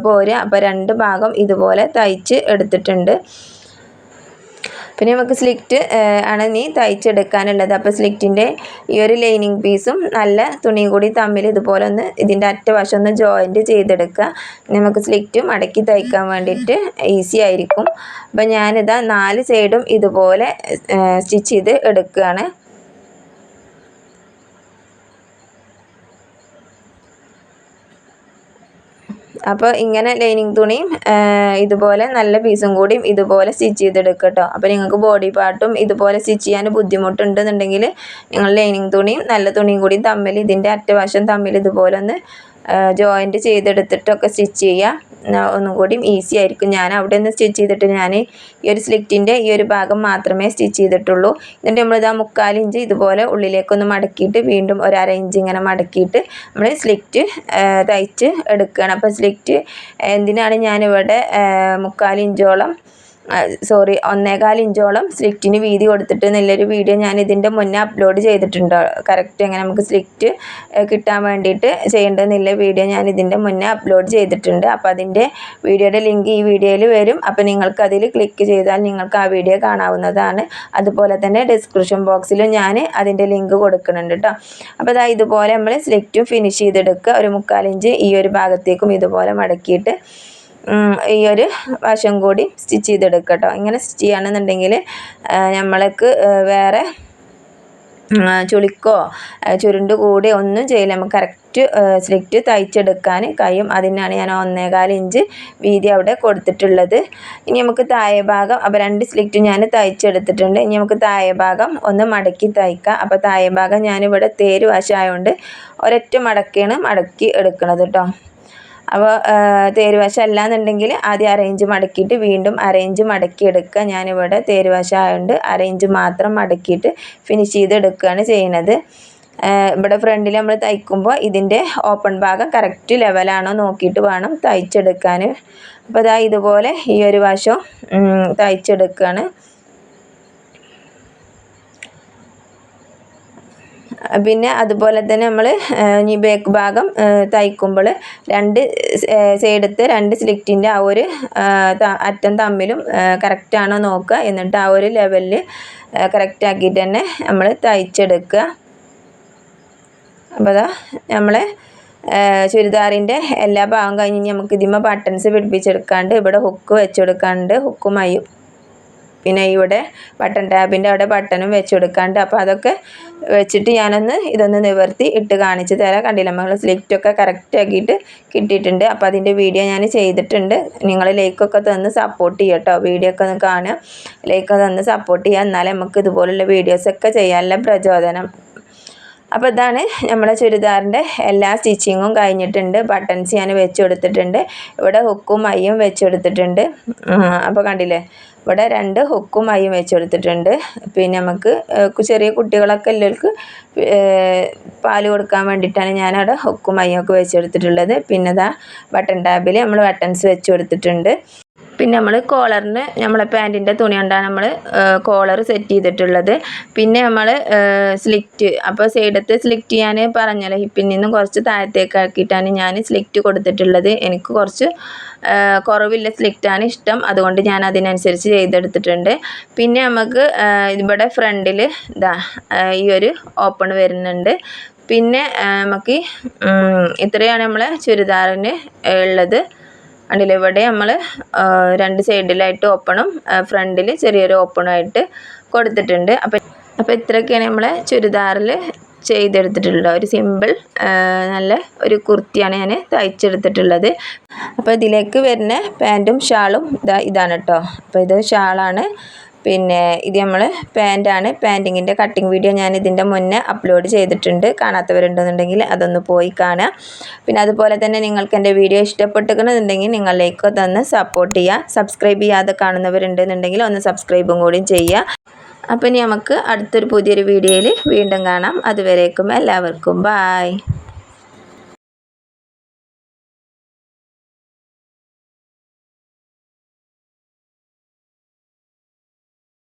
A: പോരുക. അപ്പോൾ 2 ഭാഗം ഇതുപോലെ തയ്ച്ച് എടുത്തിട്ടുണ്ട്. പിന്നെ നമുക്ക് സ്ലിറ്റ് ആണ് ഇനി തയ്ച്ചെടുക്കാനുള്ളത്. അപ്പോൾ സ്ലിറ്റിൻ്റെ ഈ ഒരു ലൈനിങ് പീസും നല്ല തുണിയും കൂടി തമ്മിൽ ഇതുപോലെ ഒന്ന് ഇതിൻ്റെ അറ്റവശം ഒന്ന് ജോയിൻറ്റ് ചെയ്തെടുക്കുക. നമുക്ക് സ്ലിറ്റും മടക്കി തയ്ക്കാൻ വേണ്ടിയിട്ട് ഈസി ആയിരിക്കും. അപ്പോൾ ഞാനിതാ 4 സൈഡും ഇതുപോലെ സ്റ്റിച്ച് ചെയ്ത് എടുക്കുകയാണ്. അപ്പോൾ ഇങ്ങനെ ലൈനിങ് തുണിയും ഇതുപോലെ നല്ല പീസും കൂടിയും ഇതുപോലെ സ്റ്റിച്ച് ചെയ്തെടുക്കുക കേട്ടോ. അപ്പോൾ നിങ്ങൾക്ക് ബോഡി പാർട്ടും ഇതുപോലെ സ്റ്റിച്ച് ചെയ്യാൻ ബുദ്ധിമുട്ടുണ്ടെന്നുണ്ടെങ്കിൽ നിങ്ങൾ ലൈനിങ് തുണിയും നല്ല തുണിയും കൂടി തമ്മിൽ ഇതിൻ്റെ അറ്റവശം തമ്മിൽ ഇതുപോലെ ഒന്ന് ജോയിൻറ്റ് ചെയ്തെടുത്തിട്ടൊക്കെ സ്റ്റിച്ച് ചെയ്യുക. ഒന്നും കൂടിയും ഈസി ആയിരിക്കും. ഞാൻ അവിടെ നിന്ന് സ്റ്റിച്ച് ചെയ്തിട്ട് ഞാൻ ഈ ഒരു സ്ലിറ്റിൻ്റെ ഈ ഒരു ഭാഗം മാത്രമേ സ്റ്റിച്ച് ചെയ്തിട്ടുള്ളൂ. എന്നിട്ട് നമ്മളിതാ 3/4 ഇഞ്ച് ഇതുപോലെ ഉള്ളിലേക്കൊന്ന് മടക്കിയിട്ട് വീണ്ടും ഒരു 1/2 ഇഞ്ച് ഇങ്ങനെ മടക്കിയിട്ട് നമ്മൾ സ്ലിറ്റ് തയ്ച്ച് എടുക്കുകയാണ്. അപ്പോൾ സ്ലിറ്റ് എന്തിനാണ് ഞാനിവിടെ 3/4 ഇഞ്ചോളം 1.25 ഇഞ്ചോളം സ്ലിറ്റിന് വീതി കൊടുത്തിട്ട് നല്ലൊരു വീഡിയോ ഞാൻ ഇതിൻ്റെ മുന്നേ അപ്ലോഡ് ചെയ്തിട്ടുണ്ട്. കറക്റ്റ് എങ്ങനെ നമുക്ക് സ്ലിറ്റ് കിട്ടാൻ വേണ്ടിയിട്ട് ചെയ്യേണ്ടതെന്നുള്ള വീഡിയോ ഞാൻ ഇതിൻ്റെ മുന്നേ അപ്ലോഡ് ചെയ്തിട്ടുണ്ട്. അപ്പോൾ അതിൻ്റെ വീഡിയോയുടെ ലിങ്ക് ഈ വീഡിയോയിൽ വരും. അപ്പോൾ നിങ്ങൾക്ക് അതിൽ ക്ലിക്ക് ചെയ്താൽ നിങ്ങൾക്ക് ആ വീഡിയോ കാണാവുന്നതാണ്. അതുപോലെ തന്നെ ഡിസ്ക്രിപ്ഷൻ ബോക്സിലും ഞാൻ അതിൻ്റെ ലിങ്ക് കൊടുക്കുന്നുണ്ട് കേട്ടോ. അപ്പോൾ അതാ ഇതുപോലെ നമ്മൾ സ്ലിറ്റും ഫിനിഷ് ചെയ്തെടുക്കുക. ഒരു 3/4 ഇഞ്ച് ഈ ഒരു ഭാഗത്തേക്കും ഇതുപോലെ മടക്കിയിട്ട് ഈ ഒരു വശം കൂടി സ്റ്റിച്ച് ചെയ്തെടുക്കുക കേട്ടോ. ഇങ്ങനെ സ്റ്റിച്ച് ചെയ്യുകയാണെന്നുണ്ടെങ്കിൽ നമ്മൾക്ക് വേറെ ചുളിക്കോ ചുരുണ്ട് കൂടി ഒന്നും ചെയ്യില്ല. നമുക്ക് കറക്റ്റ് സ്ലിറ്റ് തയ്ച്ചെടുക്കാൻ കഴിയും. അതിനാണ് ഞാൻ 1.25 ഇഞ്ച് വീതി അവിടെ കൊടുത്തിട്ടുള്ളത്. ഇനി നമുക്ക് താഴെ ഭാഗം, അപ്പോൾ 2 സ്ലിറ്റ് ഞാൻ തയ്ച്ചെടുത്തിട്ടുണ്ട്. ഇനി നമുക്ക് താഴെ ഭാഗം ഒന്ന് മടക്കി തയ്ക്കാം. അപ്പോൾ താഴെ ഭാഗം ഞാനിവിടെ തേര് വശമായതുകൊണ്ട് ഒരൊറ്റ മടക്കി എടുക്കണത് കേട്ടോ. അപ്പോൾ തേരുവശം അല്ലാന്നുണ്ടെങ്കിൽ ആദ്യം അരയിഞ്ച് മടക്കിയിട്ട് വീണ്ടും അരയിഞ്ച് മടക്കി എടുക്കുക. ഞാനിവിടെ തേരുവശം ആയതുകൊണ്ട് അരയിഞ്ച് മാത്രം മടക്കിയിട്ട് ഫിനിഷ് ചെയ്തെടുക്കുകയാണ് ചെയ്യുന്നത്. ഇവിടെ ഫ്രണ്ടിൽ നമ്മൾ തയ്ക്കുമ്പോൾ ഇതിൻ്റെ ഓപ്പൺ ഭാഗം കറക്റ്റ് ലെവലാണോ നോക്കിയിട്ട് വേണം തയ്ച്ചെടുക്കാൻ. അപ്പോൾ ഇതാ ഇതുപോലെ ഈ ഒരു വശം തയ്ച്ചെടുക്കുകയാണ്. പിന്നെ അതുപോലെ തന്നെ നമ്മൾ ഈ ബാക്ക് ഭാഗം തയ്ക്കുമ്പോൾ രണ്ട് സൈഡത്തെ രണ്ട് സ്ലിറ്റിൻ്റെ ആ ഒരു അറ്റം തമ്മിലും കറക്റ്റാണോ നോക്കുക. എന്നിട്ട് ആ ഒരു ലെവലിൽ കറക്റ്റ് ആക്കിയിട്ട് തന്നെ നമ്മൾ തയ്ച്ചെടുക്കുക. അപ്പോൾ അതാ നമ്മളെ ചുരിദാറിൻ്റെ എല്ലാ ഭാഗം കഴിഞ്ഞ് നമുക്ക് ഇതിന്മേൽ ബട്ടൺസ് പിടിപ്പിച്ചെടുക്കാണ്ട് ഇവിടെ ഹുക്ക് വെച്ചെടുക്കാണ്ട് ഹുക്കുമായും പിന്നെ ഇവിടെ ബട്ടൺ ടാബിൻ്റെ അവിടെ ബട്ടണും വെച്ചെടുക്കാണ്ട്. അപ്പോൾ അതൊക്കെ വെച്ചിട്ട് ഇതൊന്ന് നിവർത്തി ഇട്ട് കാണിച്ച് തരാം. കണ്ടില്ല, നമ്മൾ സ്ലിറ്റൊക്കെ കറക്റ്റ് ആക്കിയിട്ട് കിട്ടിയിട്ടുണ്ട്. അപ്പോൾ അതിൻ്റെ വീഡിയോ ഞാൻ ചെയ്തിട്ടുണ്ട്. നിങ്ങൾ ലൈക്കൊക്കെ തന്ന് സപ്പോർട്ട് ചെയ്യുക കേട്ടോ. വീഡിയോ ഒക്കെ ഒന്ന് കാണുക, ലൈക്ക് തന്ന് സപ്പോർട്ട് ചെയ്യുക. എന്നാലേ നമുക്ക് ഇതുപോലുള്ള വീഡിയോസൊക്കെ ചെയ്യാനുള്ള പ്രചോദനം. അപ്പോൾ ഇതാണ് നമ്മുടെ ചുരിദാറിൻ്റെ എല്ലാ സ്റ്റിച്ചിങ്ങും കഴിഞ്ഞിട്ടുണ്ട്. ബട്ടൺസ് ഞാൻ വെച്ച് കൊടുത്തിട്ടുണ്ട്. ഇവിടെ ഹുക്കും മയ്യും വെച്ച് കൊടുത്തിട്ടുണ്ട്. അപ്പോൾ കണ്ടില്ലേ, ഇവിടെ 2 ഹുക്കും മയ്യും വെച്ച് കൊടുത്തിട്ടുണ്ട്. പിന്നെ നമുക്ക് ചെറിയ കുട്ടികളൊക്കെ എല്ലാവർക്കും പാല് കൊടുക്കാൻ വേണ്ടിയിട്ടാണ് ഞാനവിടെ ഹുക്കും മയ്യും ഒക്കെ വെച്ച് കൊടുത്തിട്ടുള്ളത്. പിന്നെ ഇതാ ബട്ടൺ ടാബിൽ നമ്മൾ ബട്ടൺസ് വെച്ച് കൊടുത്തിട്ടുണ്ട്. പിന്നെ നമ്മൾ കോളറിന് നമ്മളെ പാൻറ്റിൻ്റെ തുണി കൊണ്ടാണ് നമ്മൾ കോളർ സെറ്റ് ചെയ്തിട്ടുള്ളത്. പിന്നെ നമ്മൾ സ്ലിറ്റ്, അപ്പോൾ സൈഡത്തെ സ്ലിറ്റ് ഞാൻ പറഞ്ഞല്ലോ, ഹിപ്പിൽ നിന്നും കുറച്ച് താഴത്തേക്ക് ആക്കിയിട്ടാണ് ഞാൻ സ്ലിറ്റ് കൊടുത്തിട്ടുള്ളത്. എനിക്ക് കുറച്ച് കുറവില്ല സ്ലിറ്റാണ് ഇഷ്ടം, അതുകൊണ്ട് ഞാൻ അതിനനുസരിച്ച് ചെയ്തെടുത്തിട്ടുണ്ട്. പിന്നെ നമുക്ക് ഇവിടെ ഫ്രണ്ടിൽ ഇതാ ഈ ഒരു ഓപ്പൺ വരുന്നുണ്ട്. പിന്നെ നമുക്ക് ഇത്രയാണ് നമ്മളെ ചുരിദാറിന് ഉള്ളത്. കണ്ടില്ലേ, ഇവിടെ നമ്മൾ 2 സൈഡിലായിട്ട് ഓപ്പണും ഫ്രണ്ടിൽ ചെറിയൊരു ഓപ്പണുമായിട്ട് കൊടുത്തിട്ടുണ്ട്. അപ്പോൾ ഇത്രയൊക്കെയാണ് നമ്മളെ ചുരിദാറിൽ ചെയ്തെടുത്തിട്ടുള്ളത്. ഒരു സിമ്പിൾ നല്ല ഒരു കുർത്തിയാണ് ഞാൻ തയ്ച്ചെടുത്തിട്ടുള്ളത്. അപ്പോൾ ഇതിലേക്ക് വരുന്ന പാൻറ്റും ഷാളും ഇതാണ് കേട്ടോ. അപ്പോൾ ഇത് ഷാളാണ്. പിന്നെ ഇത് നമ്മൾ പാൻറ്റാണ്. പാൻറ്റിങ്ങിൻ്റെ കട്ടിങ് വീഡിയോ ഞാൻ ഇതിൻ്റെ മുന്നേ അപ്ലോഡ് ചെയ്തിട്ടുണ്ട്. കാണാത്തവരുണ്ടെന്നുണ്ടെങ്കിൽ അതൊന്ന് പോയി കാണുക. പിന്നെ അതുപോലെ തന്നെ നിങ്ങൾക്ക് എൻ്റെ വീഡിയോ ഇഷ്ടപ്പെട്ടിരിക്കണമെന്നുണ്ടെങ്കിൽ നിങ്ങൾ ലൈക്ക് തന്ന് സപ്പോർട്ട് ചെയ്യുക. സബ്സ്ക്രൈബ് ചെയ്യാതെ കാണുന്നവരുണ്ടെന്നുണ്ടെങ്കിൽ ഒന്ന് സബ്സ്ക്രൈബും കൂടി ചെയ്യുക. അപ്പോൾ ഇനി നമുക്ക് അടുത്തൊരു പുതിയൊരു വീഡിയോയിൽ വീണ്ടും കാണാം. അതുവരേക്കും എല്ലാവർക്കും ബായ്.